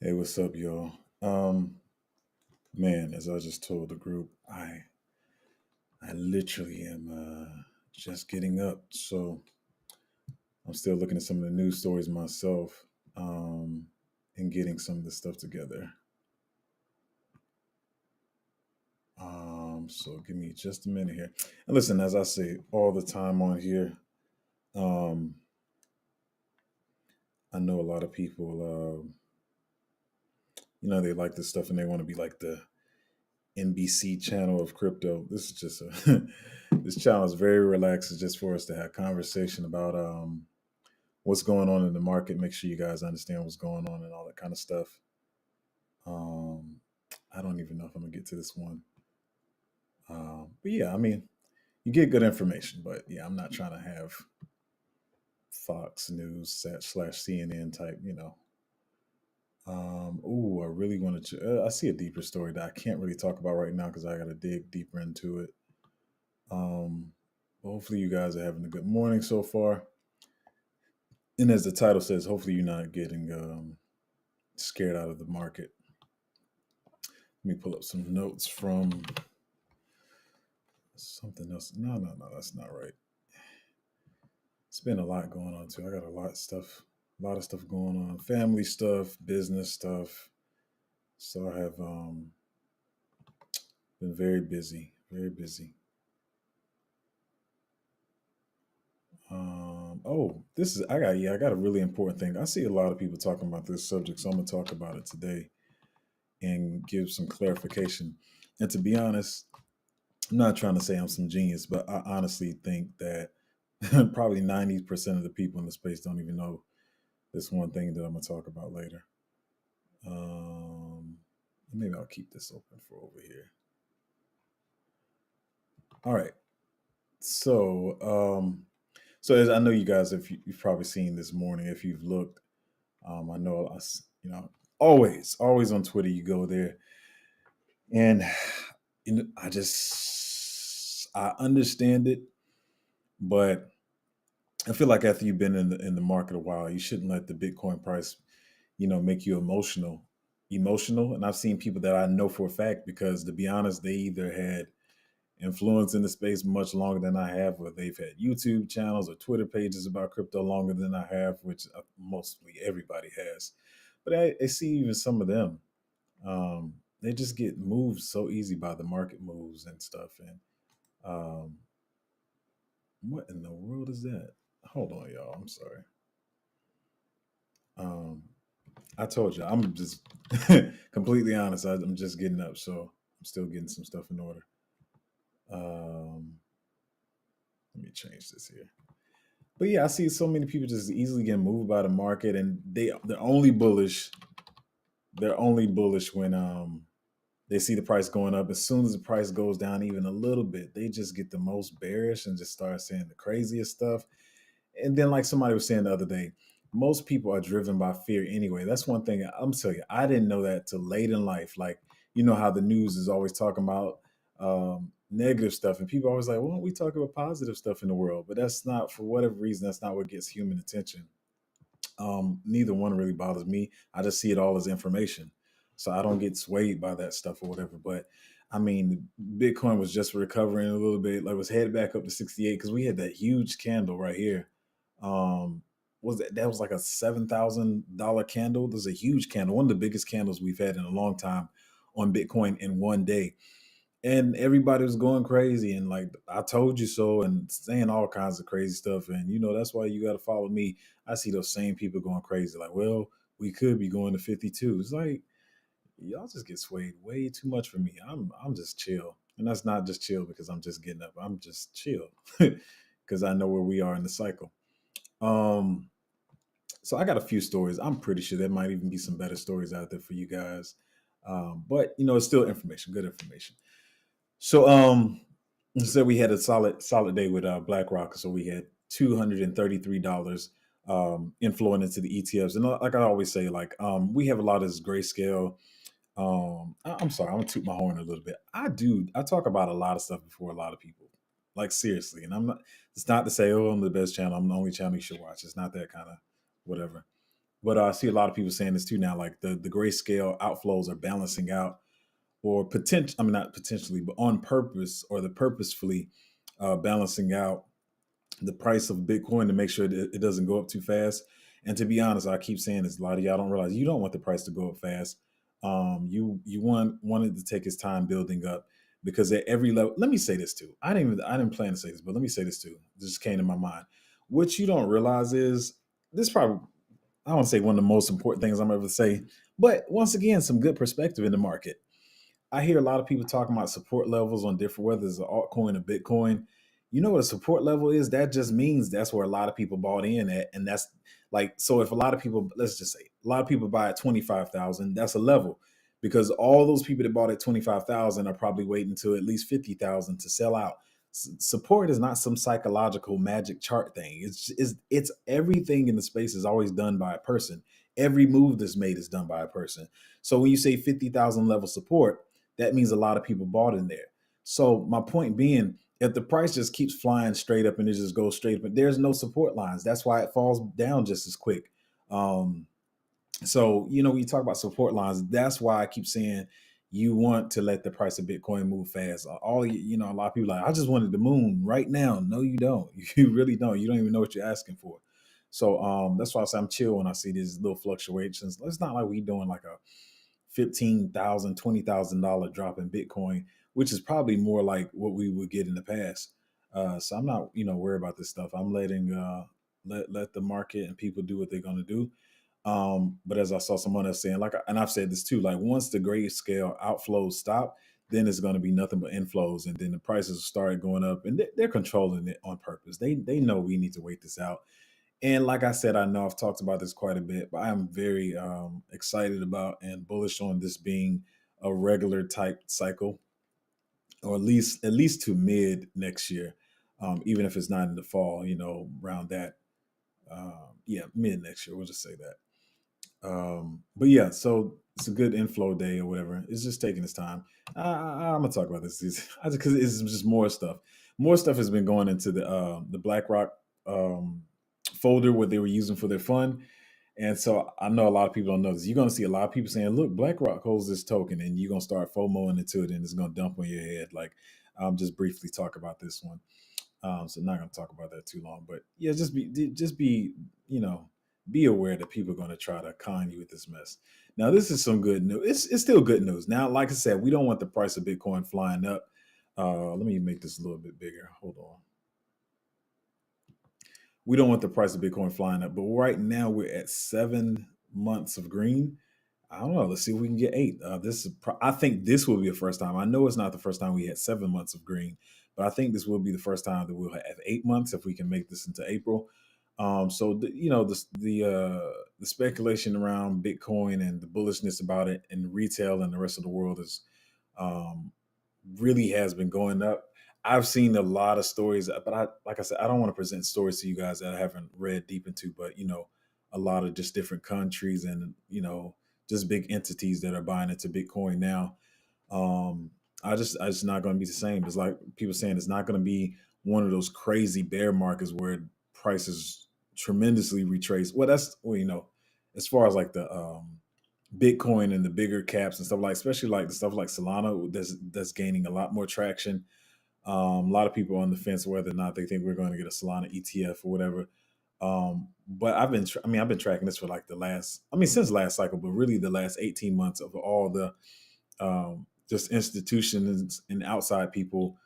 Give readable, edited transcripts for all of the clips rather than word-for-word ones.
Hey, what's up, y'all? Um, Man, as I just told the group, I literally am just getting up, so I'm still looking at some of the news stories myself, um, and getting some of the stuff together. So give me just a minute here. And listen, as I say all the time on here, um, I know a lot of people, they like this stuff and they want to be like the NBC channel of crypto. This is just a this channel is very relaxed. It's just for us to have conversation about what's going on in the market. Make sure you guys understand what's going on and all that kind of stuff. Um, I don't even know if I'm gonna get to this one, but yeah, I mean, you get good information. But yeah, I'm not trying to have Fox News slash CNN type, I really wanted to. I see a deeper story that I can't really talk about right now because I got to dig deeper into it. Um, Hopefully, you guys are having a good morning so far. And as the title says, hopefully, you're not getting scared out of the market. Let me pull up some notes from something else. No, that's not right. It's been a lot going on too. I got a lot of stuff going on, family stuff, business stuff. So I have been very busy, very busy. This is I got a really important thing. I see a lot of people talking about this subject, so I'm gonna talk about it today and give some clarification. And to be honest, I'm not trying to say I'm some genius, but I honestly think that probably 90% of the people in the space don't even know this one thing that I'm gonna talk about later. Um, Maybe I'll keep this open for over here. All right. So, so as I know you guys, if you've probably seen this morning, if you've looked, I know us, always on Twitter, you go there, and I understand it, but I feel like after you've been in the market a while, you shouldn't let the Bitcoin price, make you emotional. And I've seen people that I know for a fact because, to be honest, they either had influence in the space much longer than I have, or they've had YouTube channels or Twitter pages about crypto longer than I have, which mostly everybody has. But I see even some of them, they just get moved so easy by the market moves and stuff. And um, what in the world is that? Hold on, y'all. I'm sorry. Um, I told you, I'm just completely honest. I'm just getting up, so I'm still getting some stuff in order. Um, Let me change this here. But yeah, I see so many people just easily get moved by the market, and they're only bullish. They're only bullish when they see the price going up. As soon as the price goes down even a little bit, they just get the most bearish and just start saying the craziest stuff. And then, like somebody was saying the other day, most people are driven by fear anyway. That's one thing I'm telling you. I didn't know that till late in life. Like, you know how the news is always talking about negative stuff, and people are always like, "Well, we talk about positive stuff in the world," but that's not, for whatever reason, that's not what gets human attention. Neither one really bothers me. I just see it all as information, so I don't get swayed by that stuff or whatever. But I mean, Bitcoin was just recovering a little bit, like was headed back up to 68 because we had that huge candle right here. Um, that was like a $7,000 candle? There's a huge candle, one of the biggest candles we've had in a long time on Bitcoin in one day, and everybody was going crazy and like, I told you so, and saying all kinds of crazy stuff. And that's why you got to follow me. I see those same people going crazy like, well, we could be going to 52. It's like, y'all just get swayed way too much for me. I'm just chill, and that's not just chill because I'm just getting up. I'm just chill because I know where we are in the cycle. um so I got a few stories. I'm pretty sure there might even be some better stories out there for you guys. But it's still information, good information. So so we had a solid day with BlackRock. So we had $233 inflowing into the ETFs. And like I always say, like we have a lot of this grayscale. I'm sorry, I'm gonna toot my horn a little bit. I talk about a lot of stuff before a lot of people. Like seriously. And it's not to say, oh, I'm the best channel, I'm the only channel you should watch. It's not that kind of whatever. But I see a lot of people saying this too now, like the grayscale outflows are balancing out, or potential. I mean, not potentially, but on purpose, or the purposefully balancing out the price of Bitcoin to make sure that it doesn't go up too fast. And to be honest, I keep saying this, a lot of y'all don't realize you don't want the price to go up fast. You want it to take its time building up, because at every level. Let me say this too. I didn't plan to say this, but let me say this too. This just came to my mind. What you don't realize is this probably, I don't want to say one of the most important things I'm ever say, but once again, some good perspective in the market. I hear a lot of people talking about support levels on different, whether it's an altcoin or Bitcoin. You know what a support level is? That just means that's where a lot of people bought in at, and that's like, so. If a lot of people, let's just say, a lot of people buy at 25,000, that's a level, because all those people that bought at 25,000 are probably waiting until at least 50,000 to sell out. Support is not some psychological magic chart thing. It's everything in the space is always done by a person. Every move that's made is done by a person. So when you say 50,000 level support, that means a lot of people bought in there. So my point being, if the price just keeps flying straight up and it just goes straight up, but there's no support lines. That's why it falls down just as quick. Um, so when you talk about support lines, that's why I keep saying you want to let the price of Bitcoin move fast. A lot of people are like, I just wanted the moon right now. No, you don't. You really don't. You don't even know what you're asking for. So that's why I say I'm chill when I see these little fluctuations. It's not like we doing like a $15,000, $20,000 drop in Bitcoin, which is probably more like what we would get in the past. So I'm not, worried about this stuff. I'm letting let the market and people do what they're going to do. But as I saw someone else saying, like, and I've said this too, like once the grayscale outflows stop, then it's going to be nothing but inflows, and then the prices start going up, and they're controlling it on purpose. They know we need to wait this out. And like I said, I know I've talked about this quite a bit, but I'm very excited about and bullish on this being a regular type cycle, or at least to mid next year, even if it's not in the fall. Around that, yeah, mid next year. We'll just say that. But yeah, so it's a good inflow day or whatever. It's just taking its time. I'm gonna talk about this because it's just more stuff. More stuff has been going into the BlackRock um, folder, what they were using for their fund. And so I know a lot of people don't know this. You're gonna see a lot of people saying, "Look, BlackRock holds this token," and you're gonna start FOMOing into it, and it's gonna dump on your head. Like, just briefly talk about this one. So not going to talk about that too long, but yeah, just be, you know, be aware that people are going to try to con you with this mess. Now, this is some good news. It's still good news. Now, like I said, we don't want the price of Bitcoin flying up. Let me make this a little bit bigger. Hold on. We don't want the price of Bitcoin flying up, but right now we're at 7 months of green. I don't know. Let's see if we can get 8. I think this will be the first time. I know it's not the first time we had 7 months of green, but I think this will be the first time that we'll have 8 months if we can make this into April. So the speculation around Bitcoin and the bullishness about it in retail and the rest of the world is um, really has been going up. I've seen a lot of stories, but like I said, I don't want to present stories to you guys that I haven't read deep into, but a lot of just different countries and just big entities that are buying into Bitcoin now. Um, I just not going to be the same. It's like people saying it's not going to be one of those crazy bear markets where prices tremendously retrace. As far as like the Bitcoin and the bigger caps and stuff, like especially like the stuff like Solana that's gaining a lot more traction. A lot of people are on the fence whether or not they think we're going to get a Solana ETF or whatever. But I've been tracking this for like since last cycle, but really the last 18 months of all the just institutions and outside people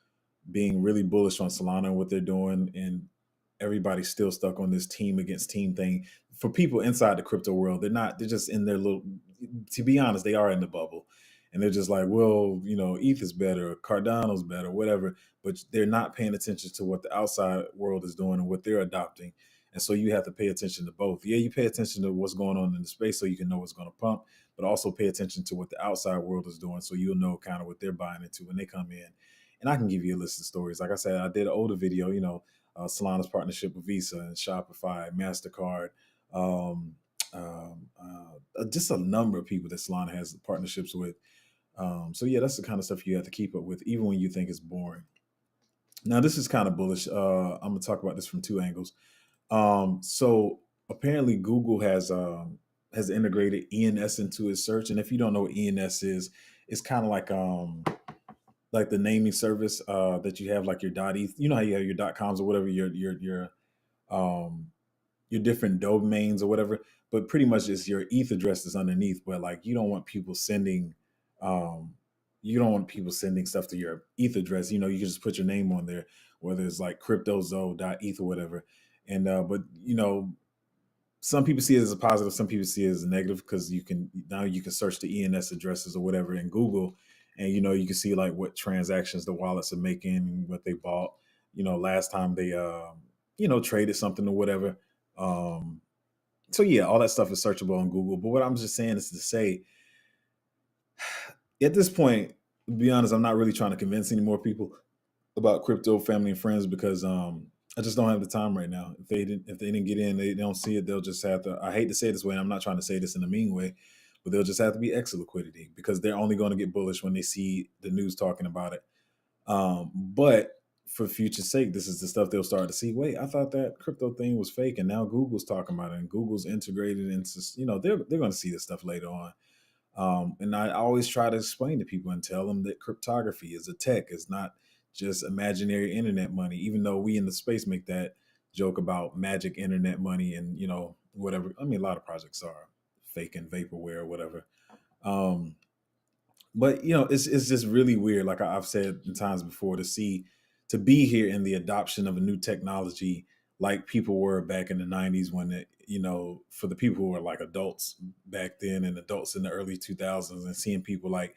being really bullish on Solana and what they're doing, and everybody's still stuck on this team against team thing. For people inside the crypto world, they're not. They're just in their little. To be honest, they are in the bubble, and they're just like, well, ETH is better, Cardano's better, whatever. But they're not paying attention to what the outside world is doing and what they're adopting. And so you have to pay attention to both. Yeah, you pay attention to what's going on in the space so you can know what's going to pump, but also pay attention to what the outside world is doing so you'll know kind of what they're buying into when they come in. And I can give you a list of stories. Like I said, I did an older video, Solana's partnership with Visa and Shopify, MasterCard, um, just a number of people that Solana has partnerships with. So yeah, that's the kind of stuff you have to keep up with, even when you think it's boring. Now, this is kind of bullish. I'm gonna talk about this from two angles. So apparently, Google has has integrated ENS into its search. And if you don't know what ENS is, it's kind of like the naming service that you have, like your .eth. You know how you have your .coms or whatever, um, your different domains or whatever. But pretty much it's your ETH address is underneath. But like um, you don't want people sending stuff to your ETH address. You know, you can just put your name on there, whether it's like cryptozo.eth or whatever. And but you know, some people see it as a positive, some people see it as a negative, because you can search the ENS addresses or whatever in Google, and you know you can see like what transactions the wallets are making, what they bought, you know, last time they traded something or whatever. Um, so yeah, all that stuff is searchable on Google. But what I'm just saying is to say, at this point, to be honest, I'm not really trying to convince any more people about crypto, family and friends, because I just don't have the time right now. If they didn't get in, they don't see it, they'll just have to. I hate to say it this way, and I'm not trying to say this in a mean way, but they'll just have to be exit liquidity, because they're only going to get bullish when they see the news talking about it. But for future sake, this is the stuff they'll start to see. Wait, I thought that crypto thing was fake, and now Google's talking about it, and Google's integrated into, they're going to see this stuff later on. And I always try to explain to people and tell them that cryptography is a tech. It's not just imaginary internet money, even though we in the space make that joke about magic internet money and, whatever. I mean, a lot of projects are fake and vaporware or whatever. Um, but it's just really weird. Like I've said in times before, to be here in the adoption of a new technology, like people were back in the '90s, when for the people who were like adults back then and adults in the early 2000s, and seeing people like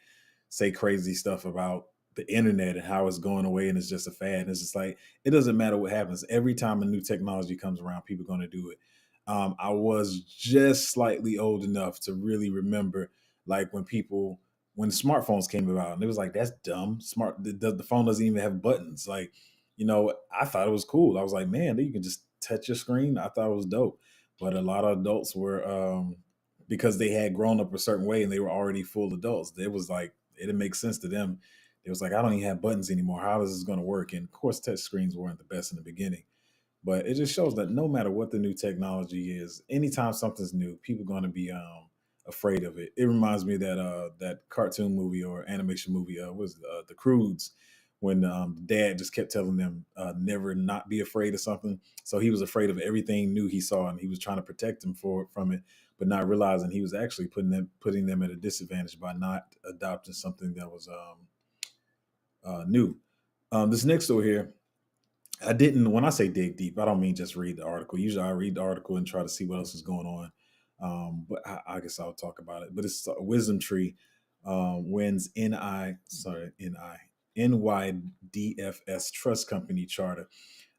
say crazy stuff about the internet and how it's going away and it's just a fad. And it's just like, it doesn't matter what happens. Every time a new technology comes around, people are going to do it. I was just slightly old enough to really remember, like when the smartphones came about, and it was like, that's dumb. The phone doesn't even have buttons. Like, I thought it was cool. I was like, man, you can just touch your screen. I thought it was dope. But a lot of adults were, because they had grown up a certain way and they were already full adults. It was like, it didn't make sense to them. It was like, I don't even have buttons anymore. How is this going to work? And of course, touch screens weren't the best in the beginning. But it just shows that no matter what the new technology is, anytime something's new, people are going to be afraid of it. It reminds me of that cartoon movie or animation movie, was The Croods, when dad just kept telling them, never not be afraid of something. So he was afraid of everything new he saw, and he was trying to protect them from it, but not realizing he was actually putting them at a disadvantage by not adopting something that was new. This next story here, I didn't. When I say dig deep, I don't mean just read the article. Usually, I read the article and try to see what else is going on. But I guess I'll talk about it. But it's Wisdom Tree wins NYDFS Trust Company charter.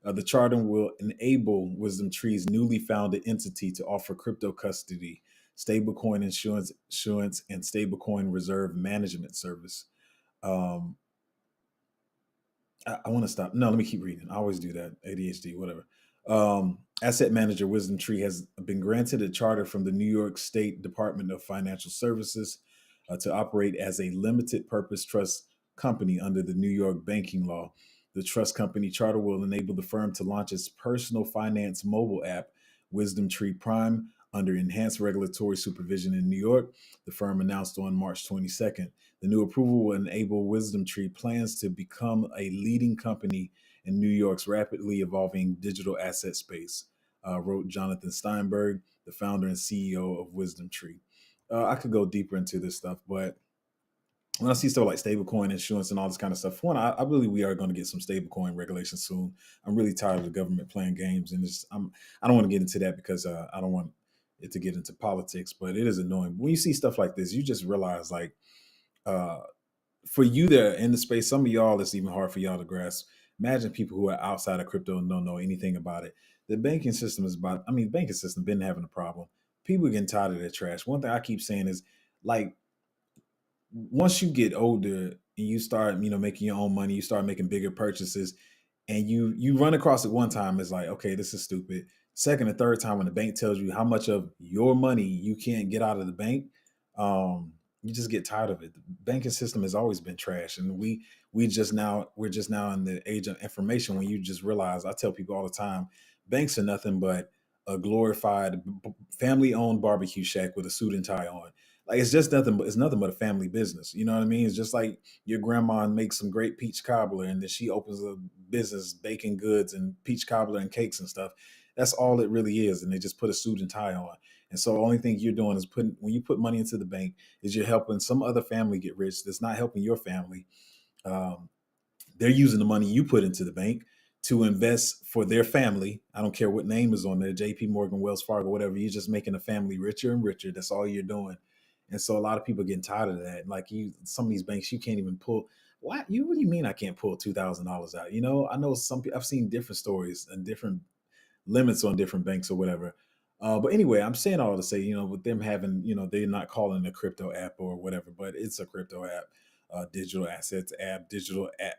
The charter will enable Wisdom Tree's newly founded entity to offer crypto custody, stablecoin insurance, and stablecoin reserve management service. Um, I want to stop. No, let me keep reading. I always do that. ADHD, whatever. Asset manager Wisdom Tree has been granted a charter from the New York State Department of Financial Services to operate as a limited purpose trust company under the New York banking law. The trust company charter will enable the firm to launch its personal finance mobile app, Wisdom Tree Prime, under enhanced regulatory supervision in New York, the firm announced on March 22nd. The new approval will enable Wisdom Tree plans to become a leading company in New York's rapidly evolving digital asset space, wrote Jonathan Steinberg, the founder and CEO of Wisdom Tree. I could go deeper into this stuff, but when I see stuff like stablecoin insurance and all this kind of stuff, one, I believe we are going to get some stablecoin regulation soon. I'm really tired of the government playing games, and I don't want to get into that because I don't want it to get into politics, but it is annoying. When you see stuff like this, you just realize, like, uh, for you that are in the space, some of y'all, it's even hard for y'all to grasp. Imagine people who are outside of crypto and don't know anything about it. The banking system banking system been having a problem. People are getting tired of their trash. One thing I keep saying is, like, once you get older and you start, making your own money, you start making bigger purchases, and you run across it one time, it's like, okay, this is stupid. Second and third time, when the bank tells you how much of your money you can't get out of the bank, you just get tired of it. The banking system has always been trash, and we're just now in the age of information, when you just realize, I tell people all the time, banks are nothing but a glorified family-owned barbecue shack with a suit and tie on. Like it's just nothing but it's nothing but a family business. You know what I mean? It's just like your grandma makes some great peach cobbler and then she opens a business baking goods and peach cobbler and cakes and stuff. That's all it really is. And they just put a suit and tie on. And so the only thing you're doing is putting when you put money into the bank is you're helping some other family get rich that's not helping your family. Um, they're using the money you put into the bank to invest for their family. I don't care what name is on there, JP Morgan, Wells Fargo, whatever. You're just making the family richer and richer. That's all you're doing. And so a lot of people are getting tired of that. Like some of these banks, you can't even pull. What do you mean I can't pull $2,000 out? I know some. I've seen different stories and different limits on different banks or whatever. But anyway, I'm saying all to say, with them having, they're not calling it a crypto app or whatever, but it's a crypto app, digital assets app, digital app,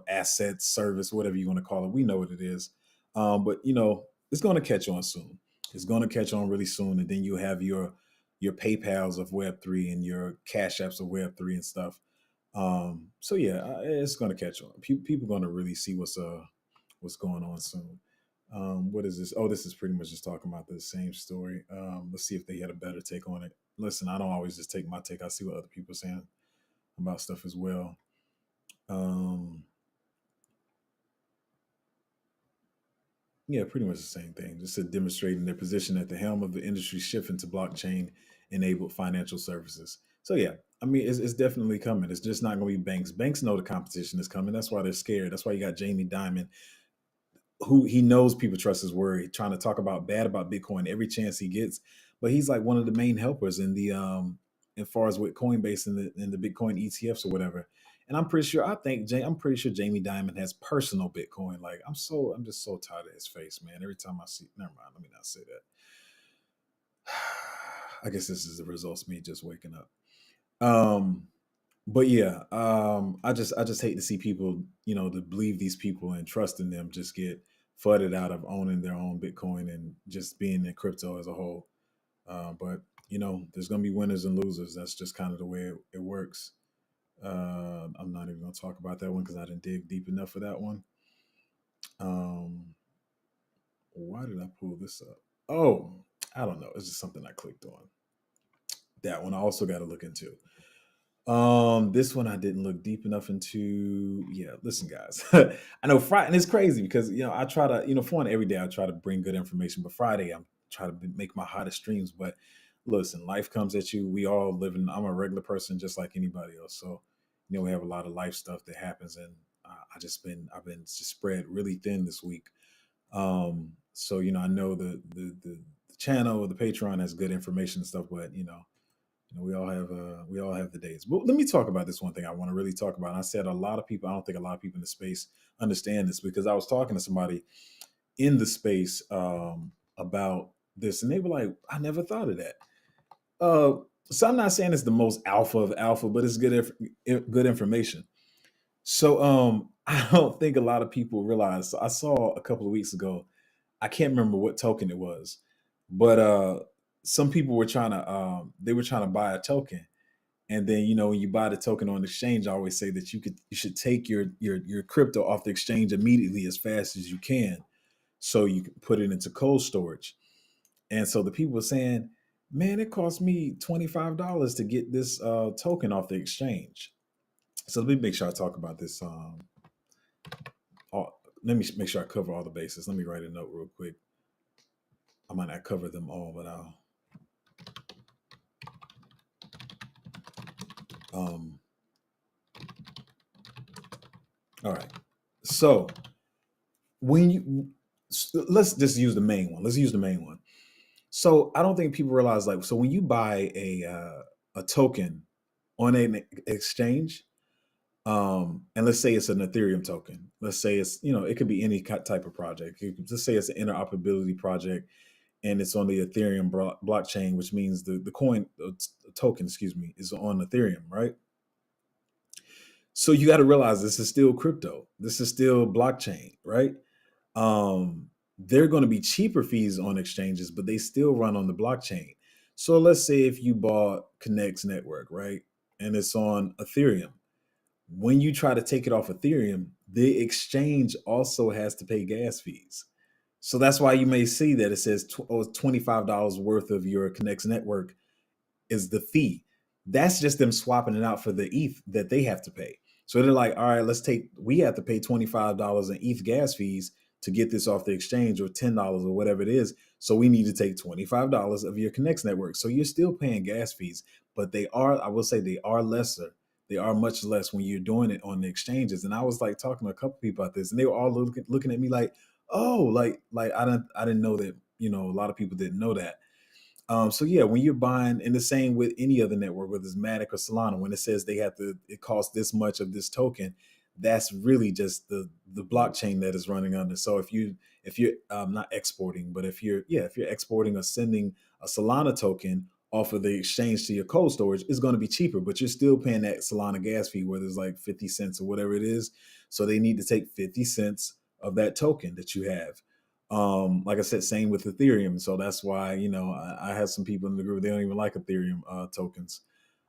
assets service, whatever you want to call it. We know what it is. But it's going to catch on soon. It's going to catch on really soon, and then you have your PayPal's of Web3 and your Cash Apps of Web3 and stuff. So yeah, it's going to catch on. People are going to really see what's going on soon. What is this? Oh, this is pretty much just talking about the same story. Let's see if they had a better take on it. Listen, I don't always just take my take. I see what other people are saying about stuff as well. Um, yeah, pretty much the same thing. Just demonstrating their position at the helm of the industry shift into blockchain enabled financial services. So yeah, I mean, it's definitely coming. It's just not going to be banks. Banks know the competition is coming. That's why they're scared. That's why you got Jamie Dimon, who he knows people trust his word, trying to talk about bad about Bitcoin every chance he gets. But he's like one of the main helpers in the as far as with Coinbase and the Bitcoin ETFs or whatever. And I'm pretty sure I'm pretty sure Jamie Dimon has personal Bitcoin. Like I'm just so tired of his face, man. Every time I see, never mind, let me not say that. I guess this is the results of me just waking up. Um, but yeah, I just hate to see people, to believe these people and trust in them just get flooded out of owning their own Bitcoin and just being in crypto as a whole. But there's gonna be winners and losers. That's just kind of the way it works. I'm not even gonna talk about that one because I didn't dig deep enough for that one. Um, why did I pull this up? Oh, I don't know. It's just something I clicked on. That one I also got to look into. This one I didn't look deep enough into. Yeah, listen, guys. I know Friday, and it's crazy because I try to, for one, every day I try to bring good information, but Friday I'm trying to make my hottest streams. But listen, life comes at you. We all live in. I'm a regular person just like anybody else, so we have a lot of life stuff that happens, and I've been just spread really thin this week. So I know the channel, the Patreon has good information and stuff, but we all have the days. But let me talk about this one thing I want to really talk about. And I said a lot of people. I don't think a lot of people in the space understand this because I was talking to somebody in the space about this, and they were like, "I never thought of that." So I'm not saying it's the most alpha of alpha, but it's good information. So I don't think a lot of people realize. So I saw a couple of weeks ago. I can't remember what token it was, but some people were trying to they were trying to buy a token, and then when you buy the token on the exchange, I always say that you should take your crypto off the exchange immediately as fast as you can, so you can put it into cold storage. And so the people were saying, "Man, it cost me $25 to get this token off the exchange." So let me make sure I talk about this. Let me make sure I cover all the bases. Let me write a note real quick. I might not cover them all, but I'll. Um, all right. So when let's just use the main one. Let's use the main one. So I don't think people realize so when you buy a token on an exchange, and let's say it's an Ethereum token. Let's say it's it could be any type of project. Let's say it's an interoperability project, and it's on the Ethereum blockchain, which means the coin token, excuse me, is on Ethereum, right? So you got to realize this is still crypto. This is still blockchain, right? They're going to be cheaper fees on exchanges, but they still run on the blockchain. So let's say if you bought Connect's network, right, and it's on Ethereum, when you try to take it off Ethereum, the exchange also has to pay gas fees. So that's why you may see that it says $25 worth of your Connect's network is the fee. That's just them swapping it out for the ETH that they have to pay. So they're like, all right, we have to pay $25 in ETH gas fees to get this off the exchange, or $10 or whatever it is. So we need to take $25 of your Connects network. So you're still paying gas fees, but I will say they are lesser. They are much less when you're doing it on the exchanges. And I was like talking to a couple people about this, and they were all looking at me like, oh, like I didn't know that, a lot of people didn't know that. So yeah, when you're buying, and the same with any other network, whether it's Matic or Solana, when it says it costs this much of this token, that's really just the blockchain that is running under. So if you're not exporting, but if you're exporting or sending a Solana token off of the exchange to your cold storage, it's going to be cheaper, but you're still paying that Solana gas fee, whether it's like 50 cents or whatever it is. So they need to take 50 cents of that token that you have. Like I said, same with Ethereum. So that's why, I had some people in the group, they don't even like Ethereum tokens.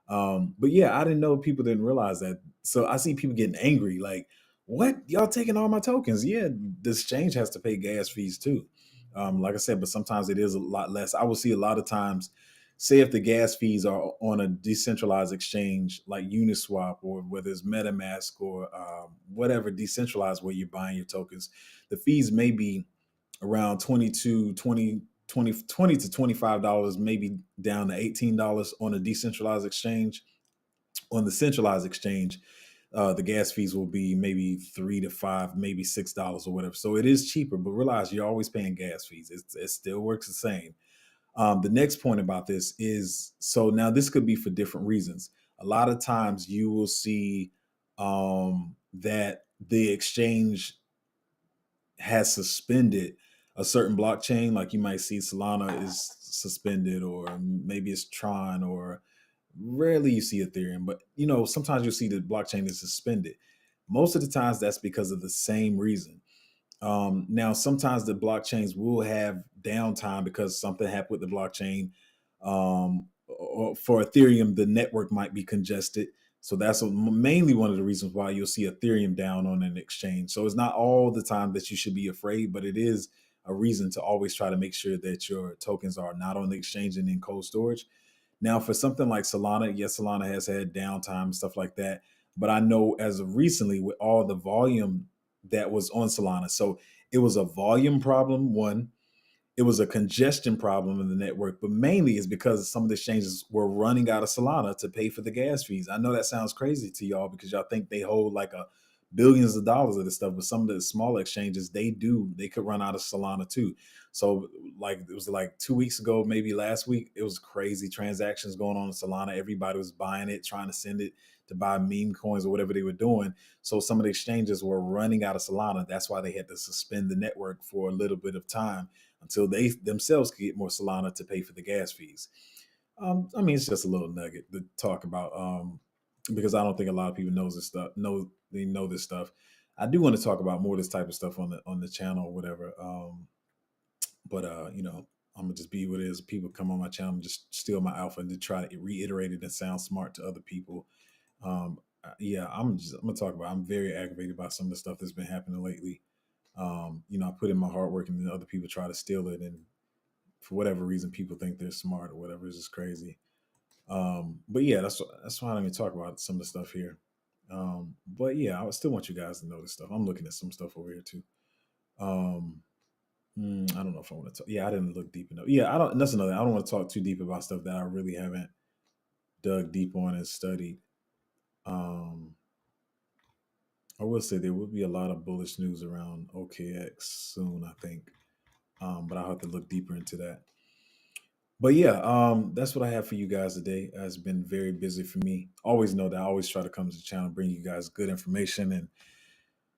But yeah, I didn't know people didn't realize that. So I see people getting angry, like, what? Y'all taking all my tokens? Yeah, the exchange has to pay gas fees too. Like I said, but sometimes it is a lot less. I will see a lot of times, say if the gas fees are on a decentralized exchange like Uniswap, or whether it's MetaMask, or whatever decentralized where you're buying your tokens, the fees may be around 22 20 20 20 to $25, maybe down to $18 on a decentralized exchange. On the centralized exchange, the gas fees will be maybe 3 to 5, maybe $6 or whatever. So it is cheaper, but realize you're always paying gas fees. It still works the same. The next point about this is, so now this could be for different reasons. A lot of times you will see that the exchange has suspended a certain blockchain. Like you might see Solana is suspended, or maybe it's Tron, or rarely you see Ethereum, but sometimes you'll see the blockchain is suspended. Most of the times that's because of the same reason. Now, sometimes the blockchains will have downtime because something happened with the blockchain. Or for Ethereum, the network might be congested. So that's mainly one of the reasons why you'll see Ethereum down on an exchange. So it's not all the time that you should be afraid, but it is a reason to always try to make sure that your tokens are not on the exchange and in cold storage. Now, for something like Solana, yes, Solana has had downtime and stuff like that. But I know as of recently, with all the volume that was on Solana, so it was a volume problem, one. It was a congestion problem in the network, but mainly is because some of the exchanges were running out of Solana to pay for the gas fees. I know that sounds crazy to y'all because y'all think they hold like a billions of dollars of this stuff, but some of the smaller exchanges, they could run out of Solana too. So like it was like 2 weeks ago, maybe last week, it was crazy transactions going on in Solana. Everybody was buying it, trying to send it to buy meme coins or whatever they were doing. So some of the exchanges were running out of Solana. That's why they had to suspend the network for a little bit of time until they themselves could get more Solana to pay for the gas fees. I mean, it's just a little nugget to talk about, because I don't think a lot of people knows this stuff. They know this stuff. I do want to talk about more of this type of stuff on the channel or whatever. But I'm gonna just be what it is. People come on my channel and just steal my alpha and to try to reiterate it and sound smart to other people. Yeah, I'm gonna talk about. I'm very aggravated by some of the stuff that's been happening lately. I put in my hard work, and then other people try to steal it, and for whatever reason, people think they're smart or whatever. It's just crazy. But yeah, that's why I don't even talk about some of the stuff here. But yeah, I still want you guys to know this stuff. I'm looking at some stuff over here too. I don't know if I want to talk. Yeah, I didn't look deep enough. Yeah, I don't. That's another. I don't want to talk too deep about stuff that I really haven't dug deep on and studied. I will say there will be a lot of bullish news around OKX soon, I think. But I'll have to look deeper into that. But yeah, that's what I have for you guys today. It's been very busy for me. Always know that I always try to come to the channel, bring you guys good information, and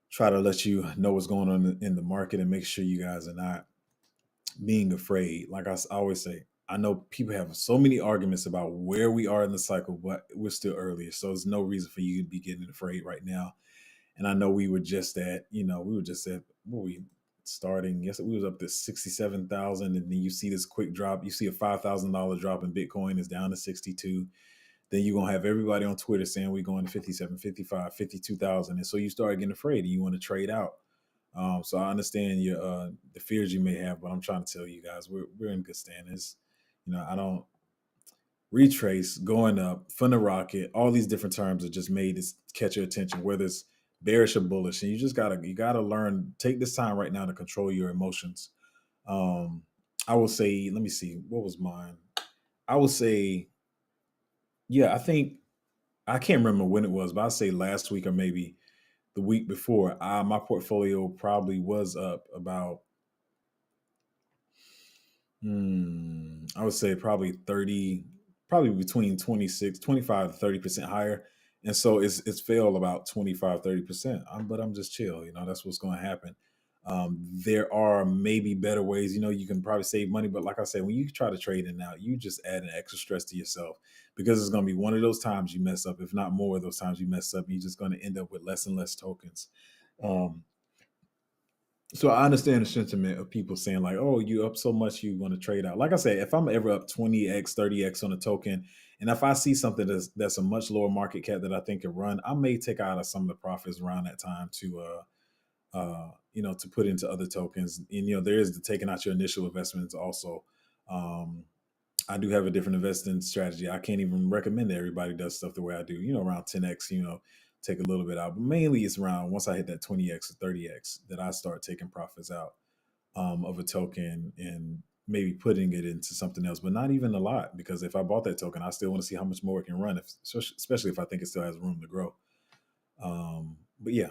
try to let you know what's going on in the market, and make sure you guys are not being afraid. Like I always say, I know people have so many arguments about where we are in the cycle, but we're still early. So there's no reason for you to be getting afraid right now. And I know we were just at, what we starting, yes, we was up to 67,000. And then you see this quick drop. You see a $5,000 drop in Bitcoin is down to 62. Then you're going to have everybody on Twitter saying we're going to 57, 55, 52,000. And so you start getting afraid and you want to trade out. So I understand your the fears you may have, but I'm trying to tell you guys we're in good standings. I don't retrace, going up, finna rocket. All these different terms are just made to catch your attention, whether it's bearish or bullish. And you gotta learn. Take this time right now to control your emotions. Um, I will say, let me see, what was mine? I will say, yeah, I think I can't remember when it was, but I'll say last week or maybe the week before. My portfolio probably was up about I would say probably 30, probably between 26, 25 to 30% higher. And so it's failed about 25, 30%. But I'm just chill. That's what's going to happen. There are maybe better ways, you can probably save money. But like I said, when you try to trade in now, you just add an extra stress to yourself because it's going to be one of those times you mess up, if not more of those times you mess up. You're just going to end up with less and less tokens. Um, so I understand the sentiment of people saying like, "Oh, you up so much, you want to trade out." Like I said, if I'm ever up 20x, 30x on a token, and if I see something that's a much lower market cap that I think can run, I may take out of some of the profits around that time to put into other tokens. And there is the taking out your initial investments also. Um, I do have a different investing strategy. I can't even recommend that everybody does stuff the way I do. Around 10x. Take a little bit out, but mainly it's around once I hit that 20x or 30x that I start taking profits out of a token and maybe putting it into something else, but not even a lot because if I bought that token, I still want to see how much more it can run, especially if I think it still has room to grow. But yeah,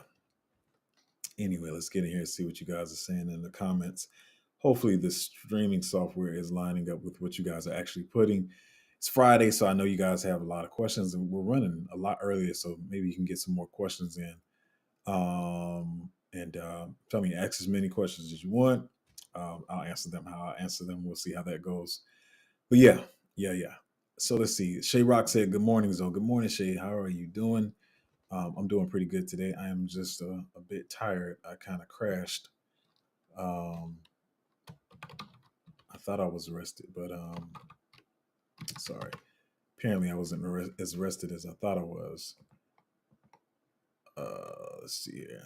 anyway, let's get in here and see what you guys are saying in the comments. Hopefully, the streaming software is lining up with what you guys are actually putting. It's Friday, so I know you guys have a lot of questions, and we're running a lot earlier, so maybe you can get some more questions in. And tell me, ask as many questions as you want. I'll answer them how I answer them. We'll see how that goes. But yeah. So let's see. Shay Rock said, "Good morning, Zoe. Good morning, Shay. How are you doing?" I'm doing pretty good today. I am just a bit tired. I kind of crashed. Um, I thought I was rested, but sorry. Apparently, I wasn't as rested as I thought I was. Let's see here.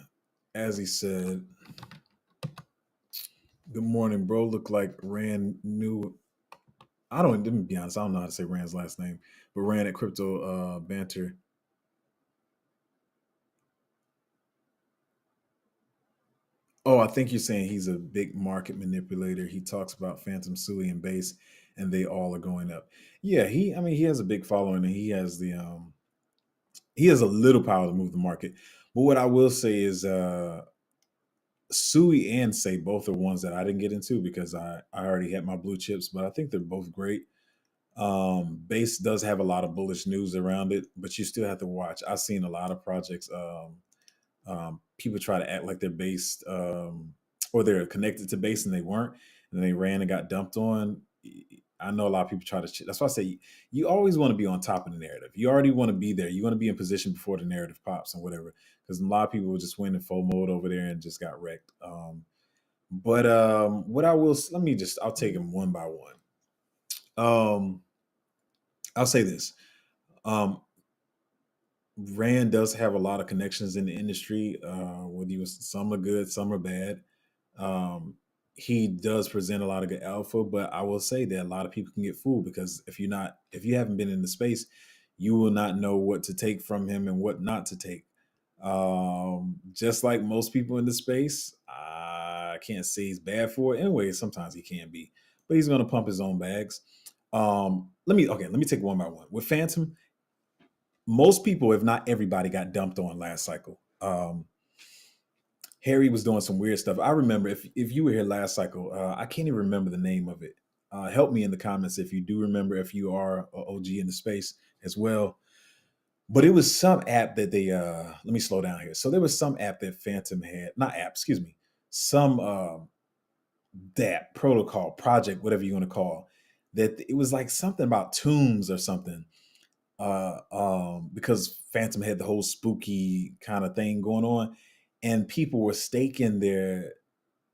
As he said, "Good morning, bro. Look like Rand knew." I don't. Let me be honest. I don't know how to say Rand's last name, but Rand at Crypto Banter. Oh, I think you're saying he's a big market manipulator. He talks about Phantom Sui and Base, and they all are going up. Yeah, I mean, he has a big following, and he has a little power to move the market. But what I will say is, Sui and Say both are ones that I didn't get into because I already had my blue chips, but I think they're both great. Base does have a lot of bullish news around it, but you still have to watch. I've seen a lot of projects. People try to act like they're based or they're connected to base and they weren't, and they ran and got dumped on. I know a lot of people try to. That's why I say you always want to be on top of the narrative. You already want to be there. You want to be in position before the narrative pops and whatever. Because a lot of people just went in full mode over there and just got wrecked. But what I will I'll take them one by one. I'll say this. Um, Rand does have a lot of connections in the industry. Whether some are good, some are bad. Um, he does present a lot of good alpha, but I will say that a lot of people can get fooled because if you haven't been in the space, you will not know what to take from him and what not to take. Just like most people in the space, I can't say he's bad for it. Anyway, sometimes he can be, but he's going to pump his own bags. Let me take one by one. With Phantom, most people, if not everybody, got dumped on last cycle. Harry was doing some weird stuff. I remember if you were here last cycle, I can't even remember the name of it. Help me in the comments if you do remember, if you are an OG in the space as well. But it was some app that they let me slow down here. So there was some app that Phantom had, not app, excuse me, some that protocol project, whatever you want to call that. It was like something about tombs or something. Because Phantom had the whole spooky kind of thing going on, and people were staking their,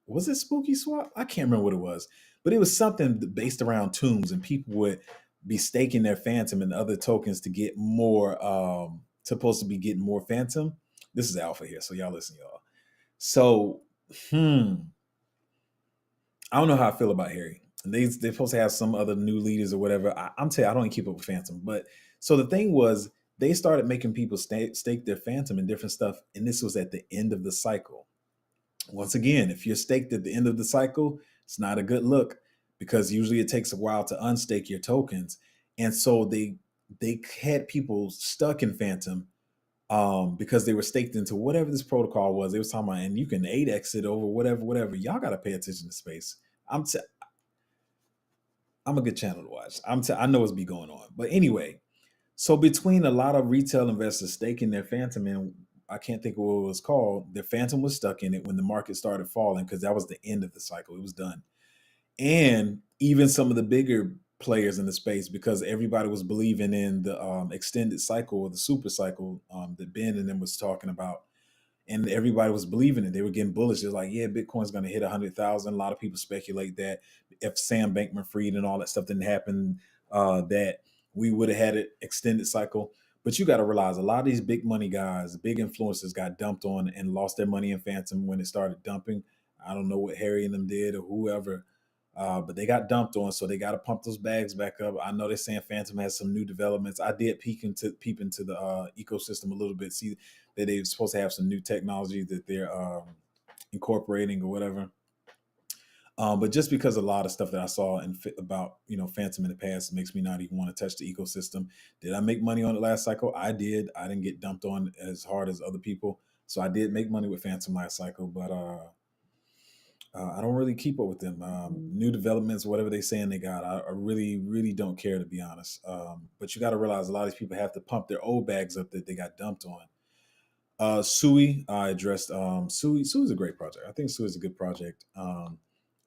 was it spooky swap? I can't remember what it was, but it was something based around tombs, and people would be staking their Phantom and other tokens to get more. Supposed to be getting more Phantom. This is alpha here, so y'all listen, y'all. So I don't know how I feel about Harry. They're supposed to have some other new leaders or whatever. I'm telling you, I don't even keep up with Phantom. But so the thing was, they started making people stake their Phantom and different stuff, and this was at the end of the cycle. Once again, if you're staked at the end of the cycle, it's not a good look because usually it takes a while to unstake your tokens. And so they had people stuck in Phantom because they were staked into whatever this protocol was. They was talking about, and you can 8x it over whatever. Y'all got to pay attention to space. I'm a good channel to watch. I know what's be going on. But anyway, so between a lot of retail investors staking their Phantom in, I can't think of what it was called, their Phantom was stuck in it when the market started falling because that was the end of the cycle. It was done. And even some of the bigger players in the space, because everybody was believing in the extended cycle or the super cycle that Ben and them was talking about, and everybody was believing it. They were getting bullish. It's like, yeah, Bitcoin's going to hit 100,000. A lot of people speculate that if Sam Bankman-Fried and all that stuff didn't happen, that we would have had an extended cycle. But you got to realize a lot of these big money guys, big influencers got dumped on and lost their money in Phantom when it started dumping. I don't know what Harry and them did or whoever, but they got dumped on, so they got to pump those bags back up. I know they're saying Phantom has some new developments. I did peep into the ecosystem a little bit, see that they're supposed to have some new technology that they're incorporating or whatever. But just because a lot of stuff that I saw about Phantom in the past makes me not even want to touch the ecosystem. Did I make money on it last cycle? I did. I didn't get dumped on as hard as other people, so I did make money with Phantom last cycle. But I don't really keep up with them. New developments, whatever they saying they got, I really, really don't care, to be honest. But you got to realize a lot of these people have to pump their old bags up that they got dumped on. Sui, I addressed Sui. Sui is a great project. I think Sui is a good project.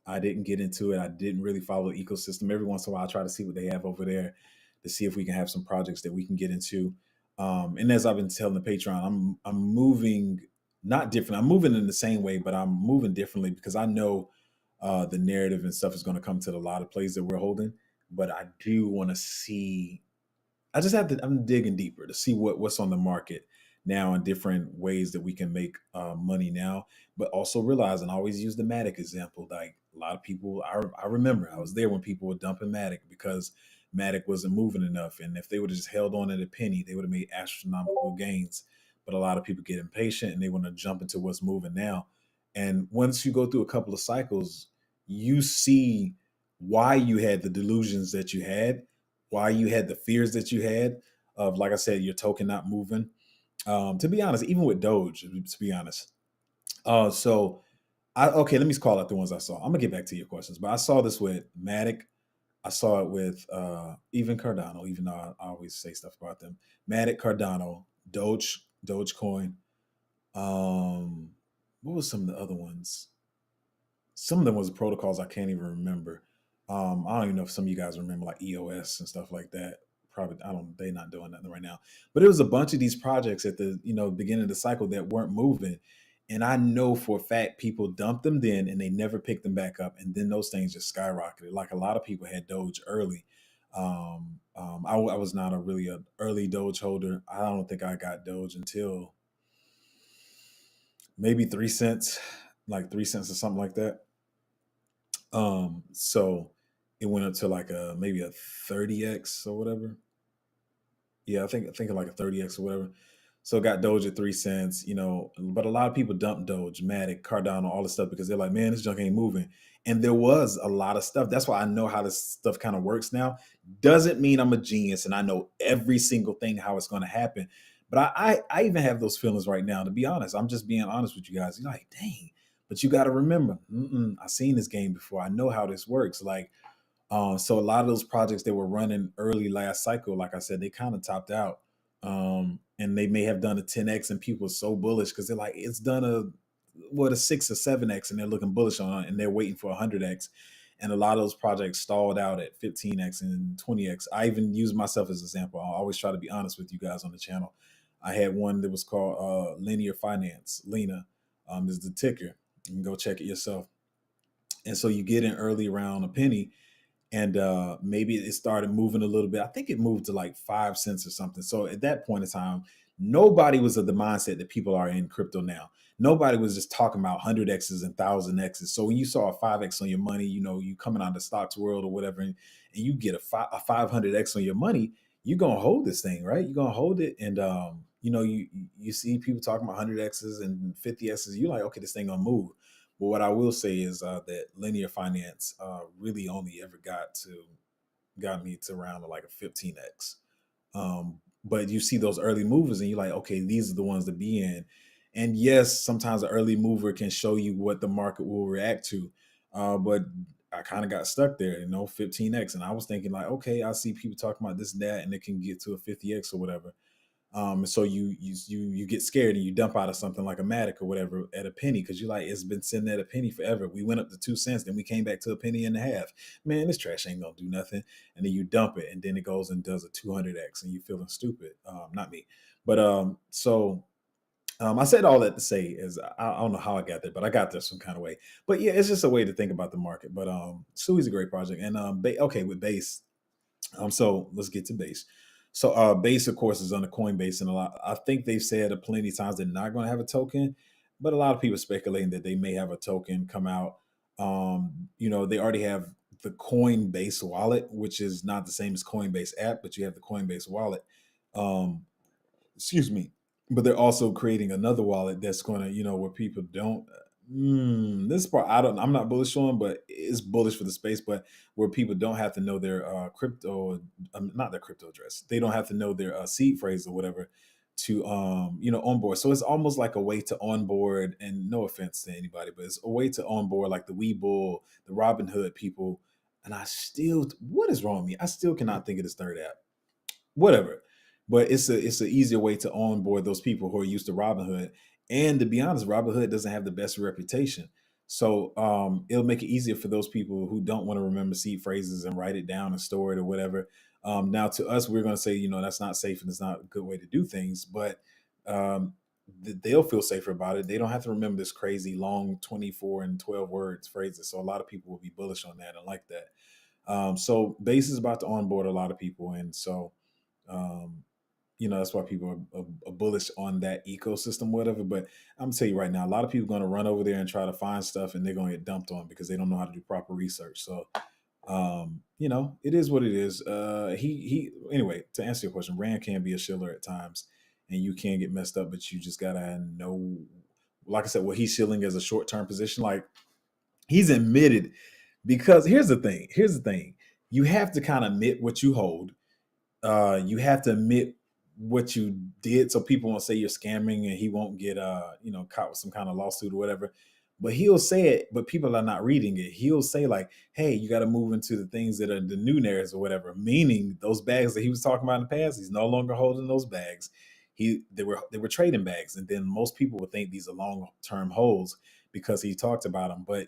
I didn't get into it. I didn't really follow the ecosystem. Every once in a while, I try to see what they have over there to see if we can have some projects that we can get into. And as I've been telling the Patreon, I'm moving not different. I'm moving in the same way, but I'm moving differently because I know the narrative and stuff is going to come to a lot of plays that we're holding. But I do want to see. I just have to. I'm digging deeper to see what's on the market now and different ways that we can make money now. But also realizing, I always use the Matic example. Like a lot of people, I remember I was there when people were dumping Matic because Matic wasn't moving enough, and if they would have just held on at a penny, they would have made astronomical gains. But a lot of people get impatient and they want to jump into what's moving now. And once you go through a couple of cycles, you see why you had the delusions that you had, why you had the fears that you had of, like I said, your token not moving. To be honest, even with Doge, to be honest. So okay, let me call out the ones I saw. I'm gonna get back to your questions, but I saw this with Matic. I saw it with even Cardano, even though I always say stuff about them. Matic, Cardano, Dogecoin. What was some of the other ones? Some of them was protocols I can't even remember. I don't even know if some of you guys remember like EOS and stuff like that. Probably I don't. They're not doing nothing right now. But it was a bunch of these projects at the beginning of the cycle that weren't moving, and I know for a fact people dumped them then and they never picked them back up, and then those things just skyrocketed. Like a lot of people had Doge early. I was not a really a early Doge holder. I don't think I got Doge until maybe 3 cents, like 3 cents or something like that. So it went up to like a maybe a 30x or whatever. Yeah, I think like a 30x or whatever. So it got Doge at 3 cents, but a lot of people dumped Doge, Matic, Cardano, all this stuff because they're like, man, this junk ain't moving. And there was a lot of stuff. That's why I know how this stuff kind of works now. Doesn't mean I'm a genius and I know every single thing how it's going to happen. But I even have those feelings right now. To be honest, I'm just being honest with you guys. You're like, dang. But you got to remember, I've seen this game before. I know how this works. Like, so a lot of those projects that were running early last cycle, like I said, they kind of topped out. And they may have done a 10x and people are so bullish because they're like, it's done a 6 or 7x and they're looking bullish on it and they're waiting for 100x. And a lot of those projects stalled out at 15x and 20x. I even use myself as an example. I always try to be honest with you guys on the channel. I had one that was called Linear Finance. Lena is the ticker. You can go check it yourself. And so you get in early around a penny and maybe it started moving a little bit. I think it moved to like 5 cents or something. So at that point in time, nobody was of the mindset that people are in crypto now. nobody was just talking about 100x's and 1000x's. So when you saw a 5x on your money, you coming out of the stocks world or whatever, and you get a 500x on your money, you're gonna hold this thing, right? You're gonna hold it, and you see people talking about 100x's and 50x's. You're like, okay, this thing gonna move. But what I will say is that linear finance really only ever got me to around like a 15x. But you see those early movers and you're like, okay, these are the ones to be in. And yes, sometimes an early mover can show you what the market will react to. But I kind of got stuck there, 15x. And I was thinking like, okay, I see people talking about this and that, and it can get to a 50x or whatever. And so you get scared and you dump out of something like a Matic or whatever at a penny because you're like, it's been sitting at a penny forever. We went up to 2 cents, then we came back to a penny and a half. Man, this trash ain't gonna do nothing. And then you dump it, and then it goes and does a 200x, and you feeling stupid. Not me, but I said all that to say is I don't know how I got there, but I got there some kind of way. But yeah, it's just a way to think about the market. But Sui's a great project, and okay, with Base. So let's get to Base. So Base, of course, is on the Coinbase, and I think they've said plenty of times they're not going to have a token, but a lot of people are speculating that they may have a token come out. They already have the Coinbase wallet, which is not the same as Coinbase app, but you have the Coinbase wallet. Um, excuse me, but they're also creating another wallet that's going to, where people don't. This part I'm not bullish on, but it's bullish for the space. But where people don't have to know their crypto, not their crypto address, they don't have to know their seed phrase or whatever to onboard. So it's almost like a way to onboard, and no offense to anybody, but it's a way to onboard like the Webull, the Robinhood people. And what is wrong with me? I still cannot think of this third app, whatever. But it's an easier way to onboard those people who are used to Robinhood. And to be honest, Robinhood doesn't have the best reputation. So it'll make it easier for those people who don't want to remember seed phrases and write it down and store it or whatever. Now, to us, we're going to say, that's not safe and it's not a good way to do things. But um, they'll feel safer about it. They don't have to remember this crazy long 24 and 12 words phrases. So a lot of people will be bullish on that and like that. So Base is about to onboard a lot of people. And so um, that's why people are bullish on that ecosystem, whatever. But I'm gonna tell you right now, a lot of people are gonna run over there and try to find stuff, and they're gonna get dumped on because they don't know how to do proper research. So, it is what it is. He anyway. To answer your question, Rand can be a shiller at times, and you can get messed up, but you just gotta know. Like I said, what he's shilling as a short term position, like he's admitted, because here's the thing. Here's the thing. You have to kind of admit what you hold. You have to admit what you did so people won't say you're scamming, and he won't get caught with some kind of lawsuit or whatever. But he'll say it, but people are not reading it. He'll say like, hey, you got to move into the things that are the new narratives or whatever, meaning those bags that he was talking about in the past, he's no longer holding those bags. They were trading bags, and then most people would think these are long-term holds because he talked about them. But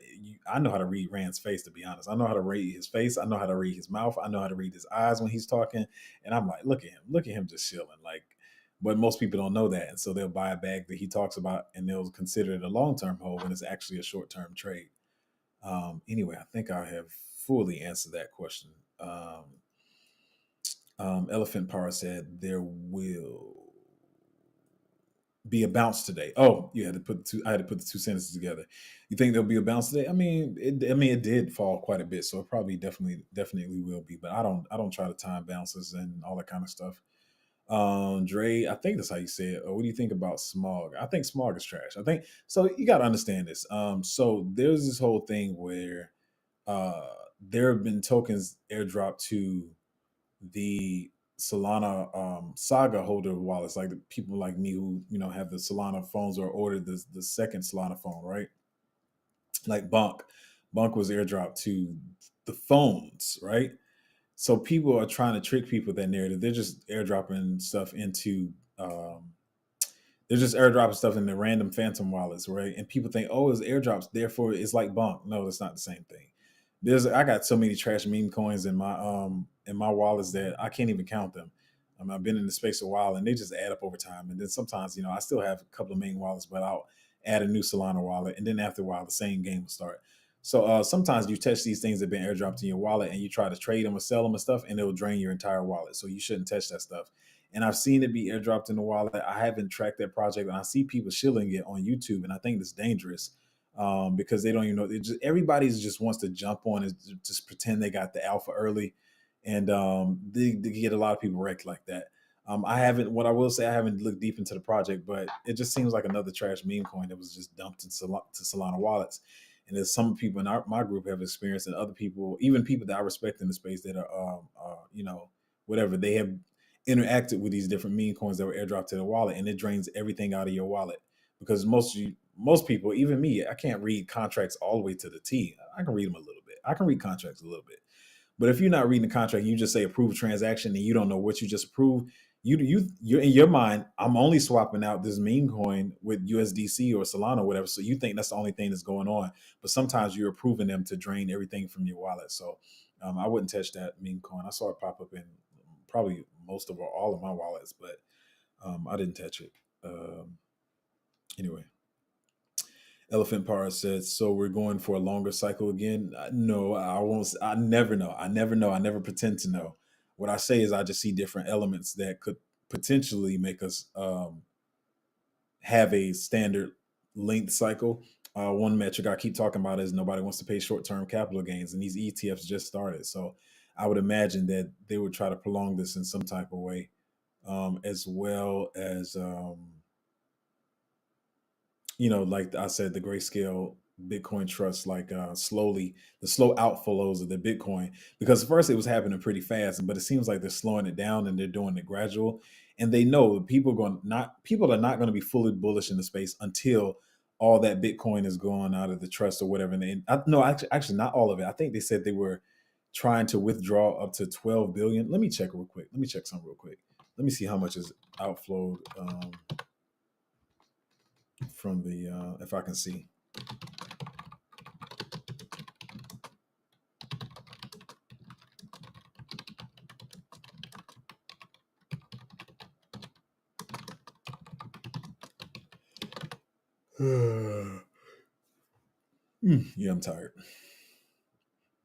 I know how to read Rand's face, to be honest. I know how to read his face. I know how to read his mouth. I know how to read his eyes when he's talking. And I'm like, look at him just chilling. Like, but most people don't know that. And so they'll buy a bag that he talks about and they'll consider it a long-term hold when it's actually a short-term trade. Anyway, I think I have fully answered that question. Elephant Power said there will be a bounce today. Oh, you had to put I had to put the two sentences together. You think there'll be a bounce today? I mean, it did fall quite a bit, so it probably definitely will be. But I don't try to time bounces and all that kind of stuff. Dre, I think that's how you say it. What do you think about smog? I think smog is trash. I think so. You got to understand this. So there's this whole thing where uh, there have been tokens airdropped to the Solana Saga holder wallets, like the people like me who have the Solana phones or ordered the second Solana phone, right? Like Bunk was airdropped to the phones, right? So people are trying to trick people with that narrative. They're just airdropping stuff into they're just airdropping stuff in the random phantom wallets, right? And people think, oh, it's airdrops, therefore it's like bunk. No, it's not the same thing. I got so many trash meme coins in my wallets that I can't even count them. I've been in the space a while, and they just add up over time. And then sometimes, I still have a couple of main wallets, but I'll add a new Solana wallet, and then after a while, the same game will start. So sometimes you touch these things that have been airdropped in your wallet, and you try to trade them or sell them and stuff, and it will drain your entire wallet. So you shouldn't touch that stuff. and I've seen it be airdropped in the wallet. I haven't tracked that project, and I see people shilling it on YouTube, and I think it's dangerous because they don't even know. Everybody just wants to jump on and just pretend they got the alpha early, and they get a lot of people wrecked like that. I haven't. What I will say, I haven't looked deep into the project, but it just seems like another trash meme coin that was just dumped into to Solana wallets. And as some people in my group have experienced, and other people, even people that I respect in the space that are, whatever, they have interacted with these different meme coins that were airdropped to the wallet, and it drains everything out of your wallet because most people, even me, I can't read contracts all the way to the T. I can read them a little bit. I can read contracts a little bit, but if you're not reading the contract, you just say approve transaction, and you don't know what you just approved. You're in your mind. I'm only swapping out this meme coin with USDC or Solana or whatever. So you think that's the only thing that's going on, but sometimes you're approving them to drain everything from your wallet. So I wouldn't touch that meme coin. I saw it pop up in probably most of all of my wallets, but I didn't touch it. Anyway, Elephant Power says, so we're going for a longer cycle again. No, I won't. I never know. I never know. I never pretend to know. What I say is I just see different elements that could potentially make us have a standard length cycle. One metric I keep talking about is nobody wants to pay short-term capital gains, and these ETFs just started. So I would imagine that they would try to prolong this in some type of way, as well as like I said, the grayscale Bitcoin trust, like slowly the slow outflows of the Bitcoin, because first it was happening pretty fast, but it seems like they're slowing it down and they're doing it gradual. And they know people are not going to be fully bullish in the space until all that Bitcoin is gone out of the trust or whatever. And no, actually, not all of it. I think they said they were trying to withdraw up to 12 billion. Let me check real quick. Let me check something real quick. Let me see how much is outflowed. From the if I can see. Yeah, I'm tired.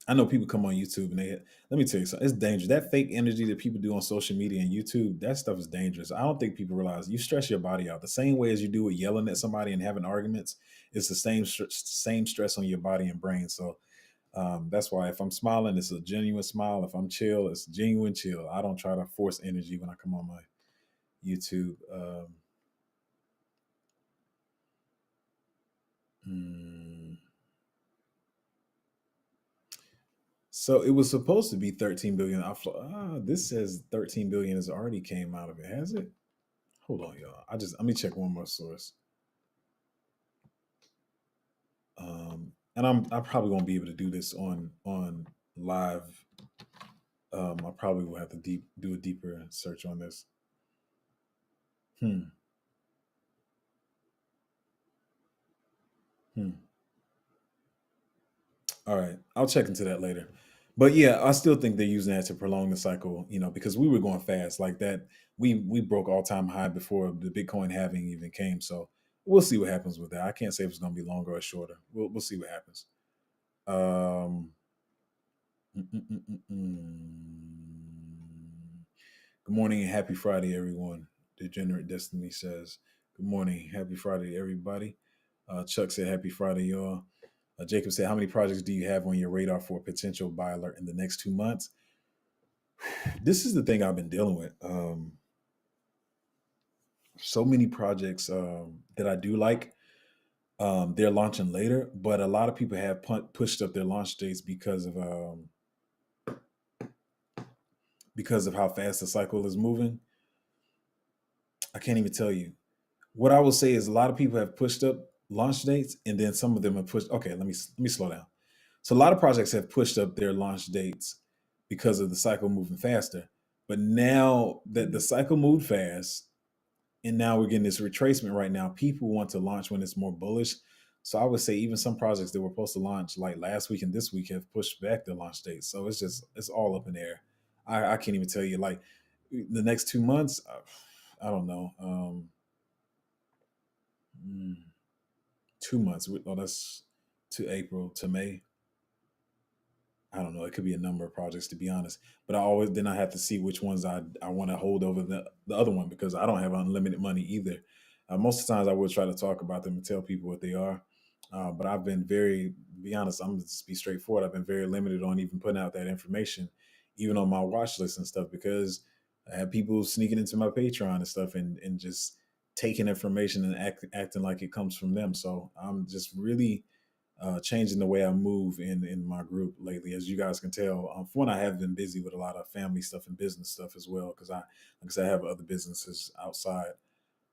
I know people come on YouTube and let me tell you something. It's dangerous. That fake energy that people do on social media and YouTube, that stuff is dangerous. I don't think people realize you stress your body out the same way as you do with yelling at somebody and having arguments. It's the same stress on your body and brain. So that's why if I'm smiling, it's a genuine smile. If I'm chill, it's genuine chill. I don't try to force energy when I come on my YouTube. Hmm. So it was supposed to be 13 billion outflow. This says 13 billion has already came out of it. Has it? Hold on, y'all. Let me check one more source. And I probably won't be able to do this on live. I probably will have to do a deeper search on this. Hmm. Hmm. All right, I'll check into that later. But yeah, I still think they're using that to prolong the cycle. Because we were going fast like that. We broke all time high before the Bitcoin halving even came. So we'll see what happens with that. I can't say if it's going to be longer or shorter. We'll see what happens. Um, mm, mm, mm, mm, mm. Good morning and happy Friday, everyone. Degenerate Destiny says, good morning, happy Friday, everybody. Chuck said, happy Friday, y'all. Jacob said, how many projects do you have on your radar for a potential buy alert in the next 2 months? This is the thing I've been dealing with. So many projects that I do like, they're launching later, but a lot of people have pushed up their launch dates because of how fast the cycle is moving. I can't even tell you. What I will say is a lot of people have pushed up launch dates, and then some of them have pushed. Okay, let me slow down. So a lot of projects have pushed up their launch dates because of the cycle moving faster. But now that the cycle moved fast, and now we're getting this retracement right now, people want to launch when it's more bullish. So I would say even some projects that were supposed to launch like last week and this week have pushed back their launch dates. So it's all up in the air. I can't even tell you like the next 2 months. I don't know. 2 months. Oh, that's to April to May. I don't know. It could be a number of projects, to be honest. But I have to see which ones I want to hold over the other one, because I don't have unlimited money either. Most of the times I will try to talk about them and tell people what they are. But I've been very, to be honest, I'm gonna just be straightforward. I've been very limited on even putting out that information, even on my watch list and stuff, because I have people sneaking into my Patreon and stuff, and just taking information and acting like it comes from them. So I'm just really changing the way I move in my group lately. As you guys can tell, for one, I have been busy with a lot of family stuff and business stuff as well, because like I said, I have other businesses outside.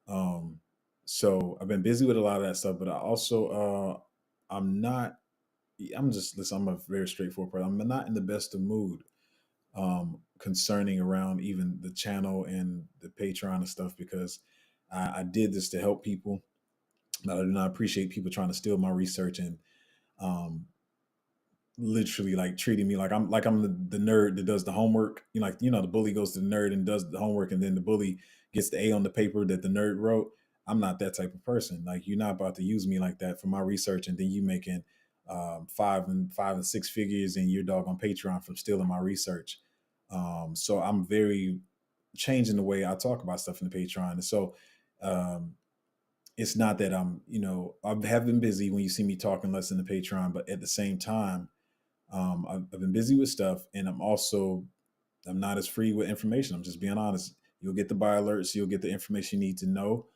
Um, so I've been busy with a lot of that stuff, but I also I'm not. I'm just listen. I'm a very straightforward person. I'm not in the best of mood concerning around even the channel and the Patreon and stuff, because I did this to help people, but I do not appreciate people trying to steal my research and um, literally like treating me like I'm the nerd that does the homework. The bully goes to the nerd and does the homework, and then the bully gets the A on the paper that the nerd wrote. I'm not that type of person. Like, you're not about to use me like that for my research, and then you making five and six figures in your dog on Patreon from stealing my research. So I'm very changing the way I talk about stuff in the Patreon, and so um, it's not that I have been busy when you see me talking less in the Patreon, but at the same time I've been busy with stuff, and I'm not as free with information. I'm just being honest. You'll get the buy alerts, you'll get the information you need to know,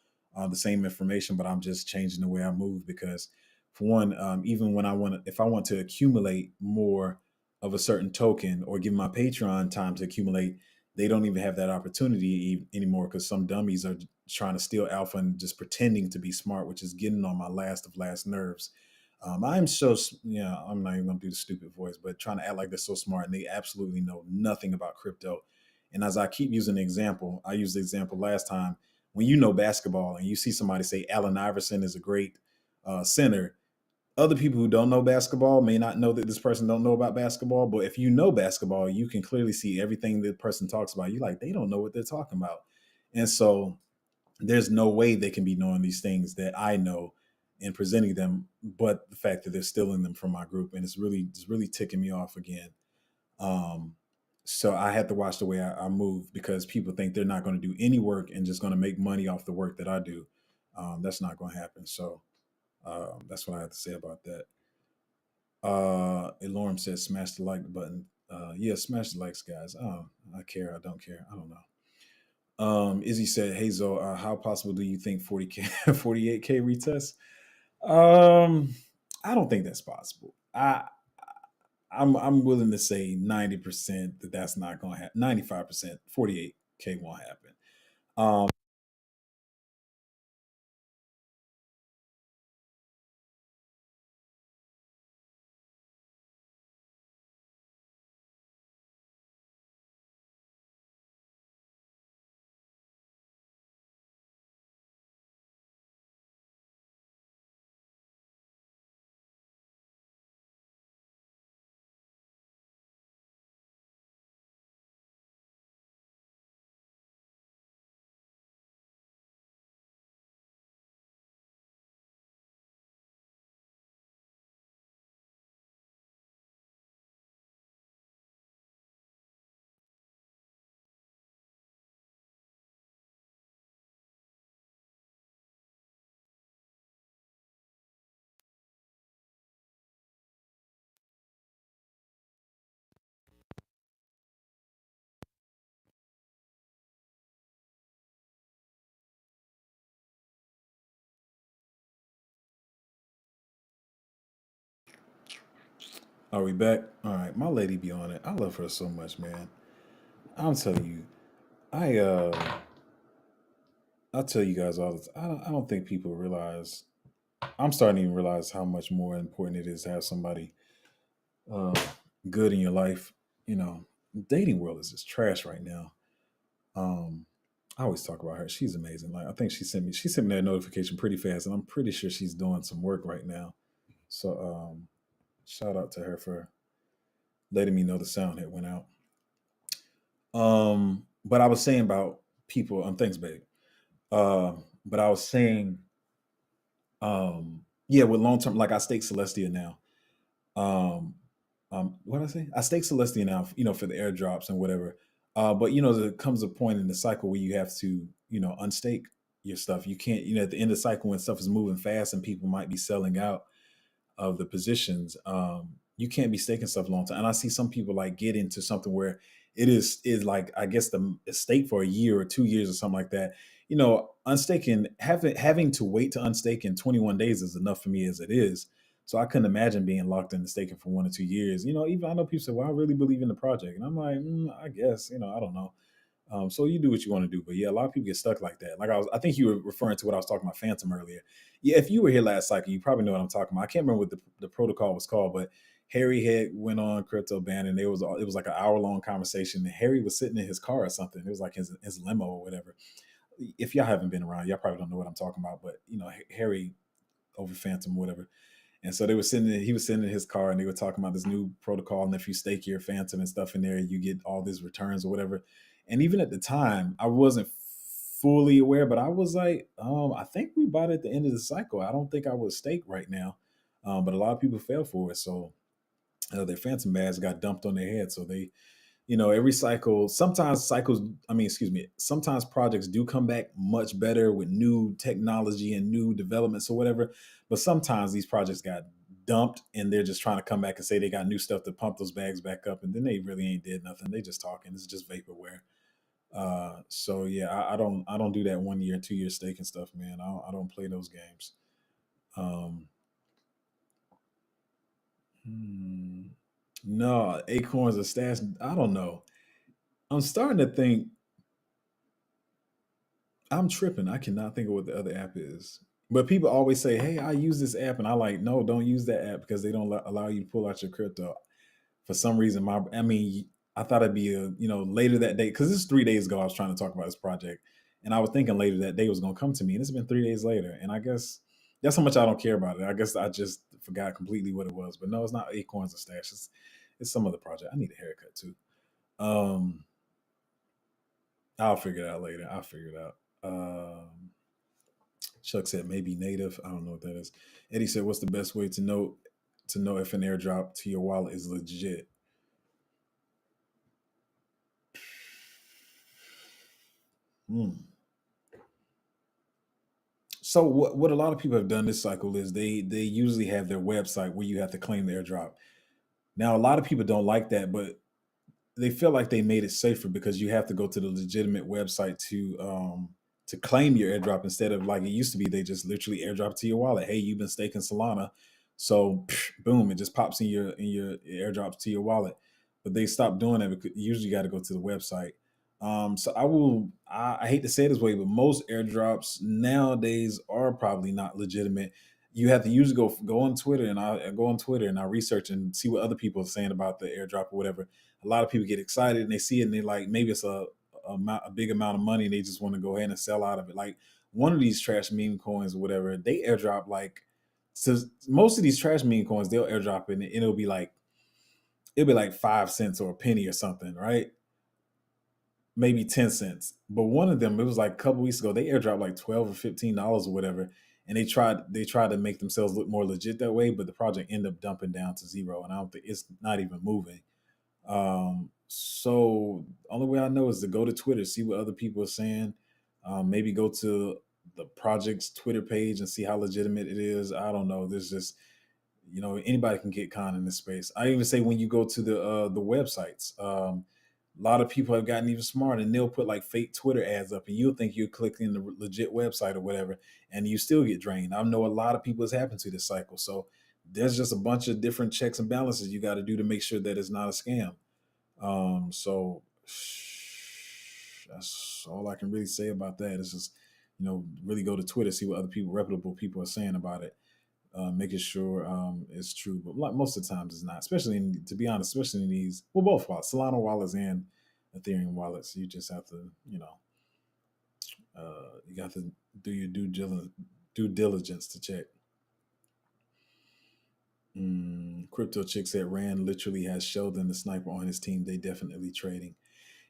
the same information, but I'm just changing the way I move, because, for one, even when if I want to accumulate more of a certain token or give my Patreon time to accumulate, they don't even have that opportunity anymore, because some dummies are trying to steal alpha and just pretending to be smart, which is getting on my last of last nerves. I'm I'm not even gonna do the stupid voice, but trying to act like they're so smart and they absolutely know nothing about crypto. And as I keep using the example, I used the example last time. When you know basketball and you see somebody say Allen Iverson is a great center, other people who don't know basketball may not know that this person don't know about basketball. But if you know basketball, you can clearly see everything that person talks about. You're like, they don't know what they're talking about. And so there's no way they can be knowing these things that I know and presenting them, but the fact that they're stealing them from my group, and it's really ticking me off again. Um, so I have to watch the way I move, because people think they're not going to do any work and just going to make money off the work that I do. That's not going to happen. So that's what I have to say about that. Elorm says, "Smash the like button." Yeah, smash the likes, guys. I care. I don't care. I don't know. Izzy said, "Hazel, how possible do you think 40K, 48K retest?" Um, I don't think that's possible. I'm willing to say 90% that that's not going to happen. 95%, 48K won't happen. Um, are we back? All right, my lady be on it. I love her so much, man. I'm telling you, I I tell you guys all the time. I don't think people realize. I'm starting to even realize how much more important it is to have somebody uh, good in your life. You know, dating world is just trash right now. Um, I always talk about her. She's amazing. Like, I think she sent me that notification pretty fast, and I'm pretty sure she's doing some work right now. So shout out to her for letting me know the sound had went out. But I was saying about people. Thanks, babe. But I was saying, yeah, with long term, like I stake Celestia now. Um, what did I say? I stake Celestia now, for the airdrops and whatever. But there comes a point in the cycle where you have to, unstake your stuff. You can't, at the end of the cycle when stuff is moving fast and people might be selling out of the positions, you can't be staking stuff a long time. And I see some people like get into something where it is like, I guess, the stake for a year or 2 years or something like that. Unstaking, having to wait to unstake in 21 days is enough for me as it is. So I couldn't imagine being locked into staking for 1 or 2 years. Even I know people say, "Well, I really believe in the project," and I'm like, I guess, I don't know. So you do what you want to do, but yeah, a lot of people get stuck like that. Like I think you were referring to what I was talking about Phantom earlier. Yeah, if you were here last cycle, you probably know what I'm talking about. I can't remember what the protocol was called, but Harry had went on crypto ban, and it was like an hour long conversation. And Harry was sitting in his car or something. It was like his limo or whatever. If y'all haven't been around, y'all probably don't know what I'm talking about. But Harry over Phantom, whatever. And so he was sitting in his car and they were talking about this new protocol. And if you stake your Phantom and stuff in there, you get all these returns or whatever. And even at the time, I wasn't fully aware, but I was like, I think we bought it at the end of the cycle. I don't think I would stake right now. But a lot of people fell for it. So their Phantom bags got dumped on their head. So they, every cycle, sometimes projects do come back much better with new technology and new developments or whatever. But sometimes these projects got dumped and they're just trying to come back and say they got new stuff to pump those bags back up. And then they really ain't did nothing. They just talking. It's just vaporware. So yeah, I don't do that 1 year, 2 year staking stuff, man. I don't play those games. Um, hmm, no, acorns or stash. I don't know. I'm starting to think I'm tripping. I cannot think of what the other app is. But people always say, "Hey, I use this app," and I like, no, don't use that app because they don't allow you to pull out your crypto. For some reason, I thought it'd be later that day because this is 3 days ago. I was trying to talk about this project, and I was thinking later that day was going to come to me, and it's been 3 days later. And I guess that's how much I don't care about it. I guess I just forgot completely what it was. But no, it's not Acorns or Stash. It's some other project. I need a haircut too. Um, I'll figure it out later. I'll figure it out. Chuck said maybe native. I don't know what that is. Eddie said, "What's the best way to know if an airdrop to your wallet is legit?" Hmm. So what a lot of people have done this cycle is they usually have their website where you have to claim the airdrop. Now a lot of people don't like that, but they feel like they made it safer because you have to go to the legitimate website to claim your airdrop instead of like it used to be. They just literally airdrop to your wallet. Hey, you've been staking Solana, so boom, it just pops in your airdrops to your wallet. But they stopped doing that because you usually got to go to the website. So I hate to say it this way, but most airdrops nowadays are probably not legitimate. You have to usually go on Twitter, and I go on Twitter and I research and see what other people are saying about the airdrop or whatever. A lot of people get excited and they see it and they like maybe it's a big amount of money and they just want to go ahead and sell out of it. Like one of these trash meme coins or whatever, they airdrop like, so most of these trash meme coins they'll airdrop in and it'll be like 5 cents or a penny or something, right? Maybe 10 cents. But one of them, it was like a couple weeks ago, they airdropped like $12 or $15 or whatever. And they tried to make themselves look more legit that way, but the project ended up dumping down to zero. And I don't think it's not even moving. So only way I know is to go to Twitter, see what other people are saying. Maybe go to the project's Twitter page and see how legitimate it is. I don't know. There's just anybody can get con in this space. I even say when you go to the websites, a lot of people have gotten even smarter and they'll put like fake Twitter ads up, and you'll think you're clicking the legit website or whatever, and you still get drained. I know a lot of people has happened to this cycle, so there's just a bunch of different checks and balances you got to do to make sure that it's not a scam. So that's all I can really say about that. It's just, really go to Twitter, see what other people, reputable people are saying about it, making sure it's true. But like most of the times it's not, especially to be honest, especially in these, well, both wallets, Solana wallets and Ethereum wallets. You just have to, you got to do your due diligence to check. Crypto chick said Rand literally has Sheldon the sniper on his team. They definitely trading.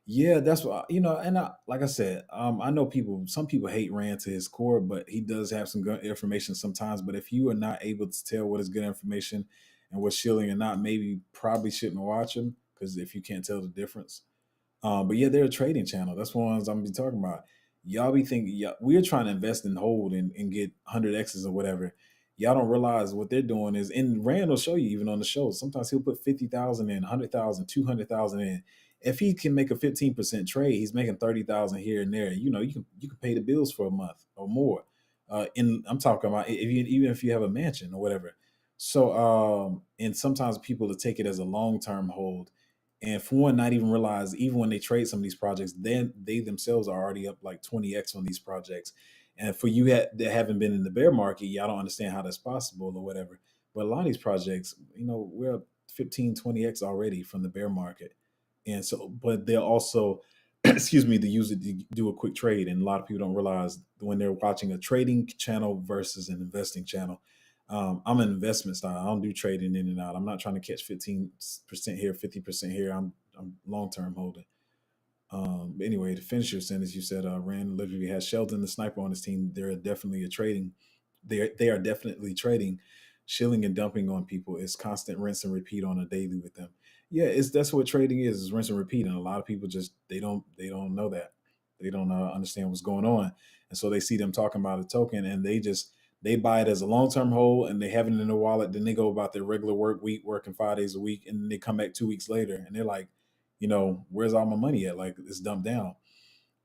Yeah, that's what and like I said, I know some people hate Rand to his core, but he does have some good information sometimes. But if you are not able to tell what is good information and what's shilling and not, maybe probably shouldn't watch them, because if you can't tell the difference. But yeah, they're a trading channel. That's one ones I'm be talking about. Y'all be thinking, yeah, we're trying to invest and hold and get 100x's or whatever. Y'all don't realize what they're doing is, and Rand will show you even on the show. Sometimes he'll put 50,000 in, 100,000, 200,000 in. If he can make a 15% trade, he's making 30,000 here and there. You can pay the bills for a month or more. And I'm talking about if you, even if you have a mansion or whatever. So and sometimes people will take it as a long term hold, and for one, not even realize, even when they trade some of these projects, then they themselves are already up like 20x on these projects. And for you that haven't been in the bear market, y'all don't understand how that's possible or whatever. But a lot of these projects, we're up 15, 20x already from the bear market. And so, but they'll also, excuse me, they use it to do a quick trade. And a lot of people don't realize when they're watching a trading channel versus an investing channel. I'm an investment style. I don't do trading in and out. I'm not trying to catch 15% here, 50% here. I'm long term holding. But anyway, to finish your sentence, you said Rand literally has Sheldon the sniper on his team. They're definitely a trading. They are definitely trading, shilling and dumping on people. It's constant rinse and repeat on a daily with them. Yeah, that's what trading is rinse and repeat. And a lot of people just they don't know that. They don't understand what's going on, and so they see them talking about a token, and they buy it as a long term hold, and they have it in their wallet. Then they go about their regular work week, working 5 days a week, and then they come back 2 weeks later, and they're like, where's all my money at? Like, it's dumped down.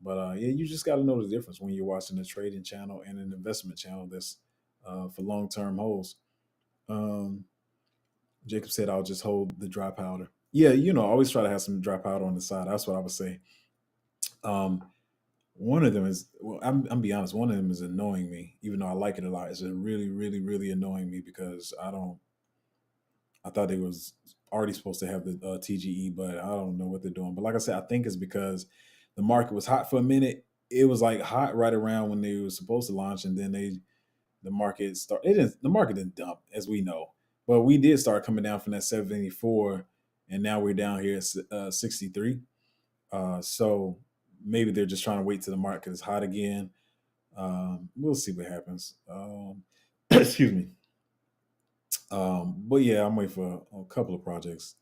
But yeah, you just got to know the difference when you're watching a trading channel and an investment channel that's for long term holds. Um, Jacob said, "I'll just hold the dry powder." Yeah, always try to have some dry powder on the side. That's what I would say. Um, one of them is, well, I'm be honest. One of them is annoying me, even though I like it a lot. It's just really, really, really annoying me because I don't. I thought they was already supposed to have the TGE, but I don't know what they're doing. But like I said, I think it's because the market was hot for a minute. It was like hot right around when they were supposed to launch, and then the market start. It didn't. The market didn't dump, as we know, but we did start coming down from that 784, and now we're down here at 63. So maybe they're just trying to wait till the market is hot again. We'll see what happens. Excuse me. But yeah, I'm waiting for a couple of projects.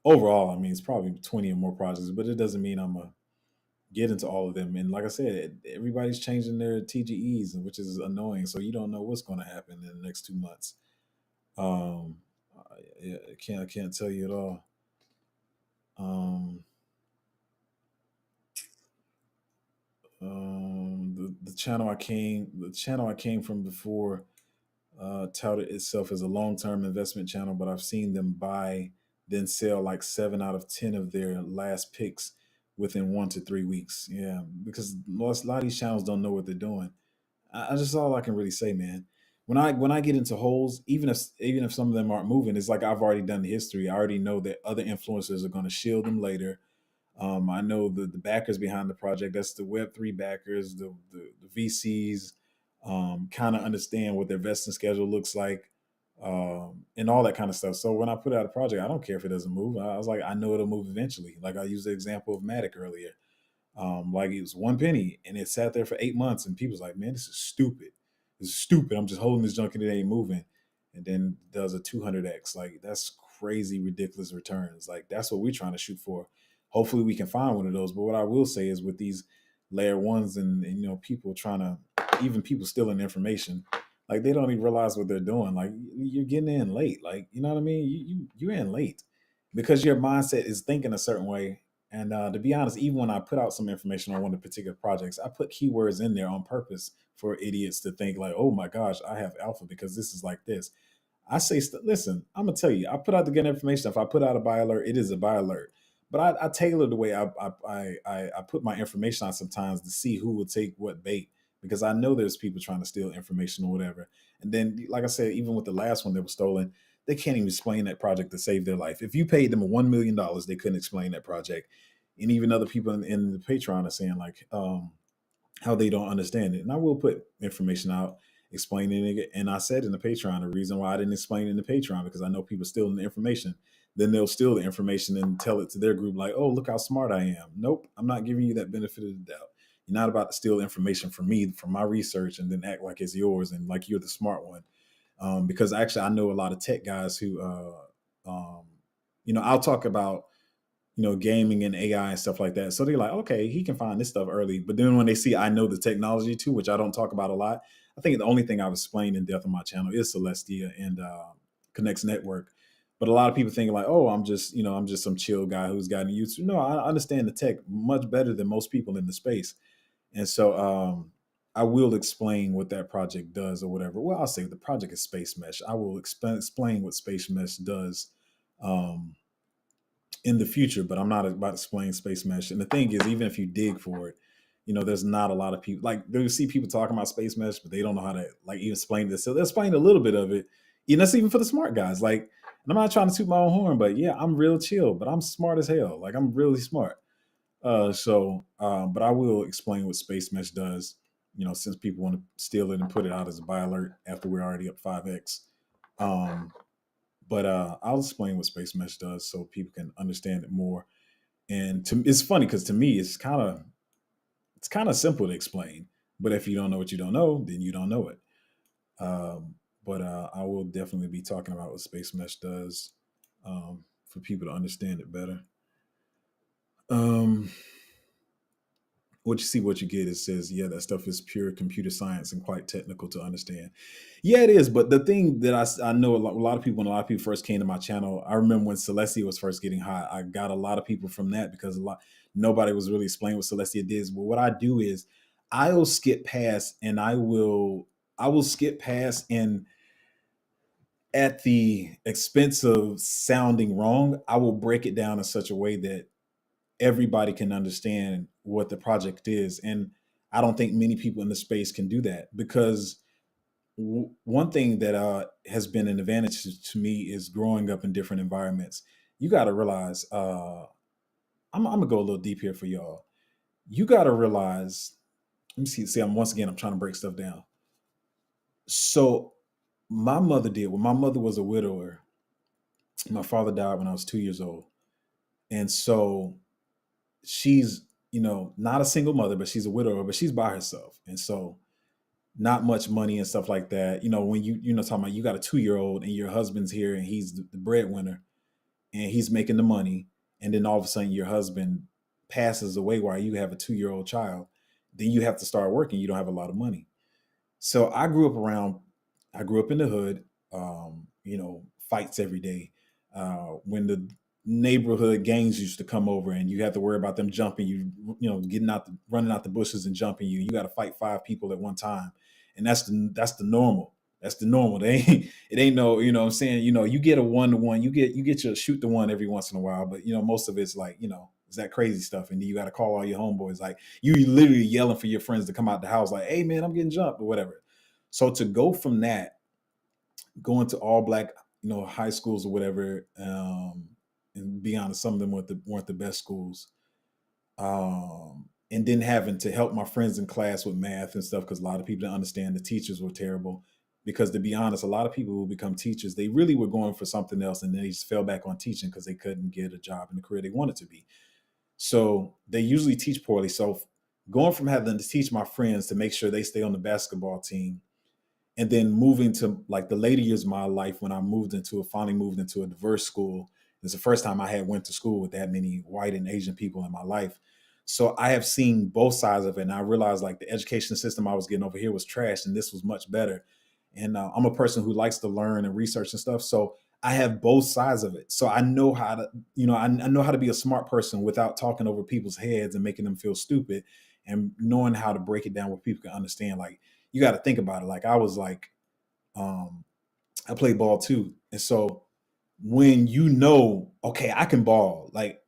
Overall, I mean, it's probably 20 or more projects, but it doesn't mean I'm gonna get into all of them. And like I said, everybody's changing their TGEs, which is annoying. So you don't know what's going to happen in the next 2 months. Um, I can't tell you at all. Um, the channel I came from before touted itself as a long-term investment channel, but I've seen them buy, then sell like 7 out of 10 of their last picks within 1 to 3 weeks. Yeah, because a lot of these channels don't know what they're doing. I just all I can really say, man. When I get into holes, even if some of them aren't moving, it's like I've already done the history. I already know that other influencers are going to shield them later. I know the backers behind the project. That's the Web3 backers, the VCs. Kind of understand what their vesting schedule looks like, and all that kind of stuff. So when I put out a project, I don't care if it doesn't move. I was like, I know it'll move eventually. Like I used the example of Matic earlier. Like it was 1 penny and it sat there for 8 months, and people's like, man, this is stupid. This is stupid. I'm just holding this junk and it ain't moving. And then does a 200x. Like that's crazy, ridiculous returns. Like that's what we're trying to shoot for. Hopefully we can find one of those. But what I will say is with these layer ones and people trying to, even people stealing information, like they don't even realize what they're doing. Like you're getting in late. Like, you know what I mean? You're in late because your mindset is thinking a certain way. And to be honest, even when I put out some information on one of the particular projects, I put keywords in there on purpose for idiots to think like, "Oh my gosh, I have alpha because this is like this." I say, listen, I'm gonna tell you, I put out the good information. If I put out a buy alert, it is a buy alert. But I tailor the way I put my information on sometimes to see who will take what bait, because I know there's people trying to steal information or whatever. And then, like I said, even with the last one that was stolen, they can't even explain that project to save their life. If you paid them $1 million, they couldn't explain that project. And even other people in the Patreon are saying like, how they don't understand it. And I will put information out explaining it. And I said in the Patreon, the reason why I didn't explain it in the Patreon, because I know people stealing the information. Then they'll steal the information and tell it to their group like, oh, look how smart I am. Nope, I'm not giving you that benefit of the doubt. You're not about to steal information from me, from my research, and then act like it's yours and like you're the smart one. Because actually, I know a lot of tech guys who I'll talk about gaming and AI and stuff like that. So they're like, okay, he can find this stuff early. But then when they see I know the technology too, which I don't talk about a lot, I think the only thing I've explained in depth on my channel is Celestia and Connects Network. But a lot of people think like, oh, I'm just some chill guy who's gotten YouTube. No, I understand the tech much better than most people in the space. And so I will explain what that project does or whatever. Well, I'll say the project is Space Mesh. I will explain what Space Mesh does. In the future, but I'm not about to explain Space Mesh. And the thing is, even if you dig for it, there's not a lot of people like you see people talking about Space Mesh, but they don't know how to like even explain this. So they'll explain a little bit of it. That's even for the smart guys. Like, and I'm not trying to toot my own horn, but yeah, I'm real chill, but I'm smart as hell. Like I'm really smart. But I will explain what Space Mesh does. Since people want to steal it and put it out as a buy alert after we're already up 5x. But I'll explain what Space Mesh does so people can understand it more. And it's funny because to me, it's kind of simple to explain. But if you don't know what you don't know, then you don't know it. But I will definitely be talking about what Space Mesh does for people to understand it better. What you see, what you get. It says, yeah, that stuff is pure computer science and quite technical to understand. Yeah, it is. But the thing that I know a lot of people, when a lot of people first came to my channel, I remember when Celestia was first getting hot, I got a lot of people from that because nobody was really explaining what Celestia did. But what I do is I'll skip past and I will skip past and at the expense of sounding wrong, I will break it down in such a way that everybody can understand what the project is. And I don't think many people in the space can do that because one thing that has been an advantage to me is growing up in different environments. You got to realize, I'm going to go a little deep here for y'all. You got to realize, let me see, I'm trying to break stuff down. So my mother when my mother was a widower, my father died when I was 2 years old. And so she's, not a single mother, but she's a widower, but she's by herself. And so not much money and stuff like that. When talking about you got a 2-year-old and your husband's here and he's the breadwinner and he's making the money. And then all of a sudden your husband passes away while you have a 2-year-old child, then you have to start working. You don't have a lot of money. So I grew up in the hood, fights every day. When the neighborhood gangs used to come over and you had to worry about them jumping running out the bushes and jumping you. You got to fight 5 people at one time. And that's the normal. That's the normal. It ain't no, what I'm saying, you get a 1-to-1, you get your shoot the one every once in a while, but most of it's like, it's that crazy stuff. And then you got to call all your homeboys. Like you literally yelling for your friends to come out the house like, hey man, I'm getting jumped or whatever. So to go from that, going to all black, high schools or whatever, and be honest, some of them weren't the best schools. And then having to help my friends in class with math and stuff because a lot of people didn't understand the teachers were terrible. Because to be honest, a lot of people who become teachers, they really were going for something else and then they just fell back on teaching because they couldn't get a job in the career they wanted to be. So they usually teach poorly. So going from having to teach my friends to make sure they stay on the basketball team and then moving to like the later years of my life when I finally moved into a diverse school. It's the first time I had went to school with that many white and Asian people in my life. So I have seen both sides of it. And I realized like the education system I was getting over here was trash and this was much better. And I'm a person who likes to learn and research and stuff. So I have both sides of it. So I know how to, I know how to be a smart person without talking over people's heads and making them feel stupid and knowing how to break it down where people can understand. Like, you got to think about it. Like I was like, I played ball too. And so when okay, I can ball, like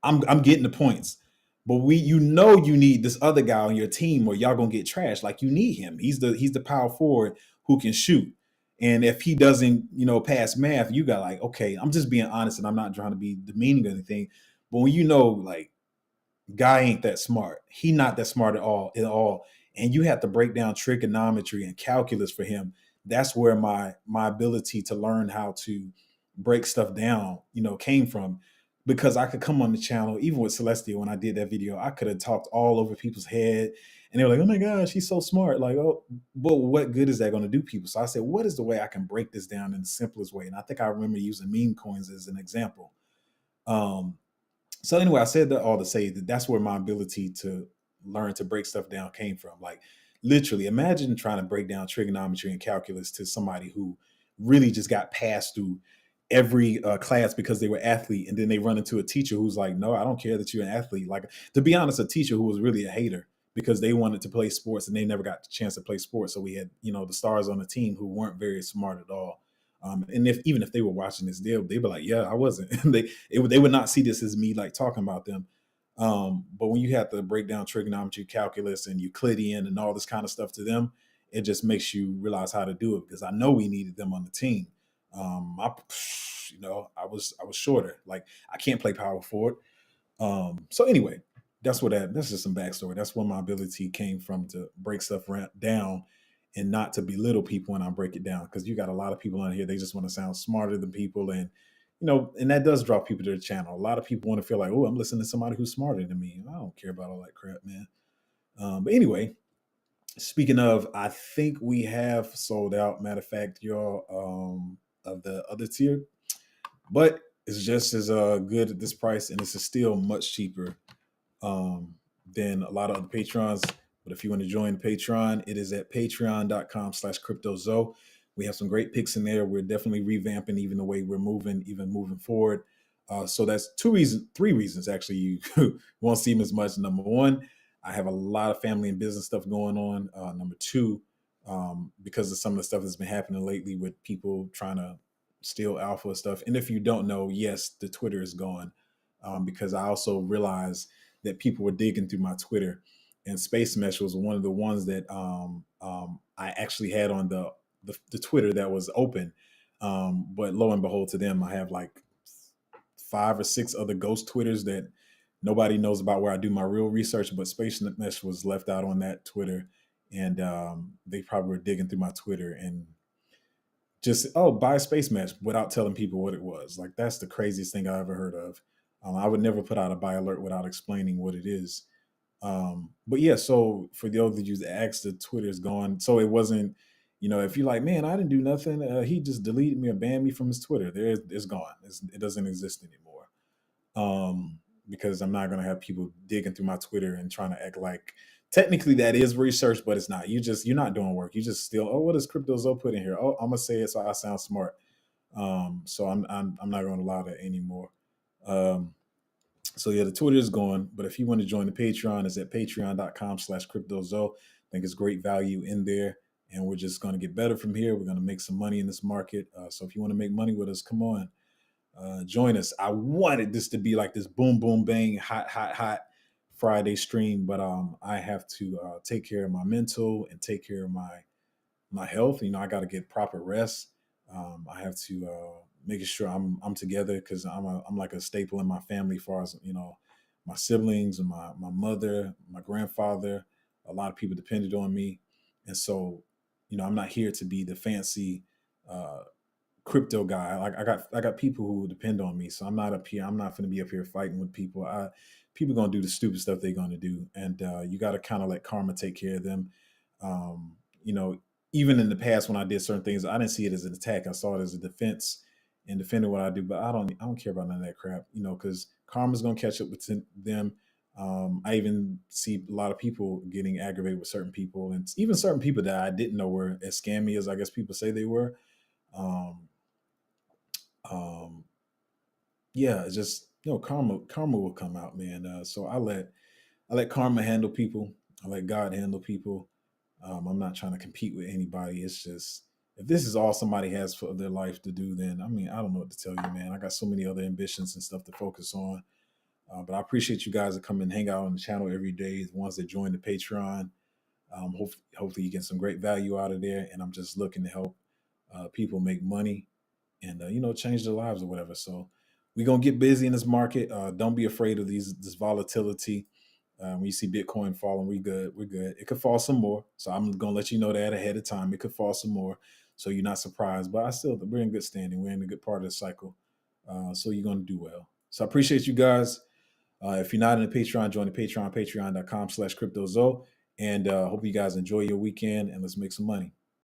I'm getting the points, but you need this other guy on your team or y'all gonna get trashed. Like you need him. He's the power forward who can shoot. And if he doesn't, pass math, you got like, okay, I'm just being honest and I'm not trying to be demeaning or anything. But when like, guy ain't that smart. He not that smart at all. And you have to break down trigonometry and calculus for him. That's where my ability to learn how to break stuff down, came from. Because I could come on the channel, even with Celestia, when I did that video, I could have talked all over people's head. And they were like, oh my gosh, she's so smart. Like, oh, well, what good is that going to do people? So I said, what is the way I can break this down in the simplest way? And I think I remember using meme coins as an example. Um, so anyway, I said that all to say that that's where my ability to learn to break stuff down came from. Like literally, imagine trying to break down trigonometry and calculus to somebody who really just got passed through every class because they were athlete, and then they run into a teacher who's like, "No, I don't care that you're an athlete." Like to be honest, a teacher who was really a hater because they wanted to play sports and they never got the chance to play sports. So we had the stars on the team who weren't very smart at all. And if even if they were watching this, they'd be like, "Yeah, I wasn't." They would not see this as me like talking about them. But when you have to break down trigonometry, calculus, and Euclidean, and all this kind of stuff to them, it just makes you realize how to do it. Because I know we needed them on the team. I was shorter. Like I can't play power forward. So anyway, that's just some backstory. That's where my ability came from to break stuff down and not to belittle people when I break it down. Because you got a lot of people on here, they just want to sound smarter than people, and and that does draw people to the channel. A lot of people want to feel like, oh, I'm listening to somebody who's smarter than me. I don't care about all that crap, man. But anyway, speaking of, I think we have sold out. Matter of fact, y'all, of the other tier, but it's just as good at this price, and it's still much cheaper than a lot of other patrons. But if you want to join Patreon, it is at patreon.com/cryptozo. We have some great picks in there. We're definitely revamping even the way we're moving forward. So that's three reasons actually you won't see them as much. Number one, I have a lot of family and business stuff going on. Number two, because of some of the stuff that's been happening lately with people trying to steal alpha stuff. And if you don't know, yes, the Twitter is gone, because I also realized that people were digging through my Twitter, and Space Mesh was one of the ones that I actually had on the Twitter that was open. But lo and behold, to them, I have like 5 or 6 other ghost Twitters that nobody knows about where I do my real research. But Space Mesh was left out on that Twitter, and they probably were digging through my Twitter and just buy Space Mesh without telling people what it was. Like that's the craziest thing I ever heard of. I would never put out a buy alert without explaining what it is. But yeah, so for the other you that asked, the Twitter is gone. So it wasn't, if you're like, man, I didn't do nothing. He just deleted me or banned me from his Twitter. It's gone. It doesn't exist anymore. Because I'm not gonna have people digging through my Twitter and trying to act like technically that is research, but it's not. You're not doing work. You just still, what does CryptoZo put in here? Oh, I'm gonna say it so I sound smart. So I'm not gonna allow that anymore. So yeah, the Twitter is gone, but if you want to join the Patreon, it's at patreon.com/cryptozo. I think it's great value in there, and we're just going to get better from here. We're going to make some money in this market. So if you want to make money with us, come on, join us. I wanted this to be like this boom, boom, bang, hot Friday stream, but I have to take care of my mental and take care of my health. I got to get proper rest. I have to making sure I'm together because I'm like a staple in my family, as far as my siblings and my mother, my grandfather. A lot of people depended on me, and so I'm not here to be the fancy crypto guy. Like I got people who depend on me, so I'm not up here. I'm not going to be up here fighting with people. People gonna do the stupid stuff they're gonna do, and you got to kind of let karma take care of them. Um, you know, Even in the past when I did certain things, I didn't see it as an attack. I saw it as a defense and defending what I do. But I don't care about none of that crap, because karma's gonna catch up with them. I even see a lot of people getting aggravated with certain people, and even certain people that I didn't know were as scammy as I guess people say they were. Um, um, yeah, it's just karma will come out, man. So I let karma handle people. I let God handle people. I'm not trying to compete with anybody. It's just if this is all somebody has for their life to do, then I don't know what to tell you, man. I got so many other ambitions and stuff to focus on. But I appreciate you guys that come and hang out on the channel every day. The ones that join the Patreon. Hopefully you get some great value out of there. And I'm just looking to help people make money and change their lives or whatever. So we're gonna get busy in this market. Don't be afraid of this volatility. When you see Bitcoin falling, we good. We're good. It could fall some more, so I'm gonna let you know that ahead of time. It could fall some more, so you're not surprised. But we're in good standing. We're in a good part of the cycle, so you're gonna do well. So I appreciate you guys. If you're not in the Patreon, join the Patreon, patreon.com/cryptozo. And hope you guys enjoy your weekend, and let's make some money.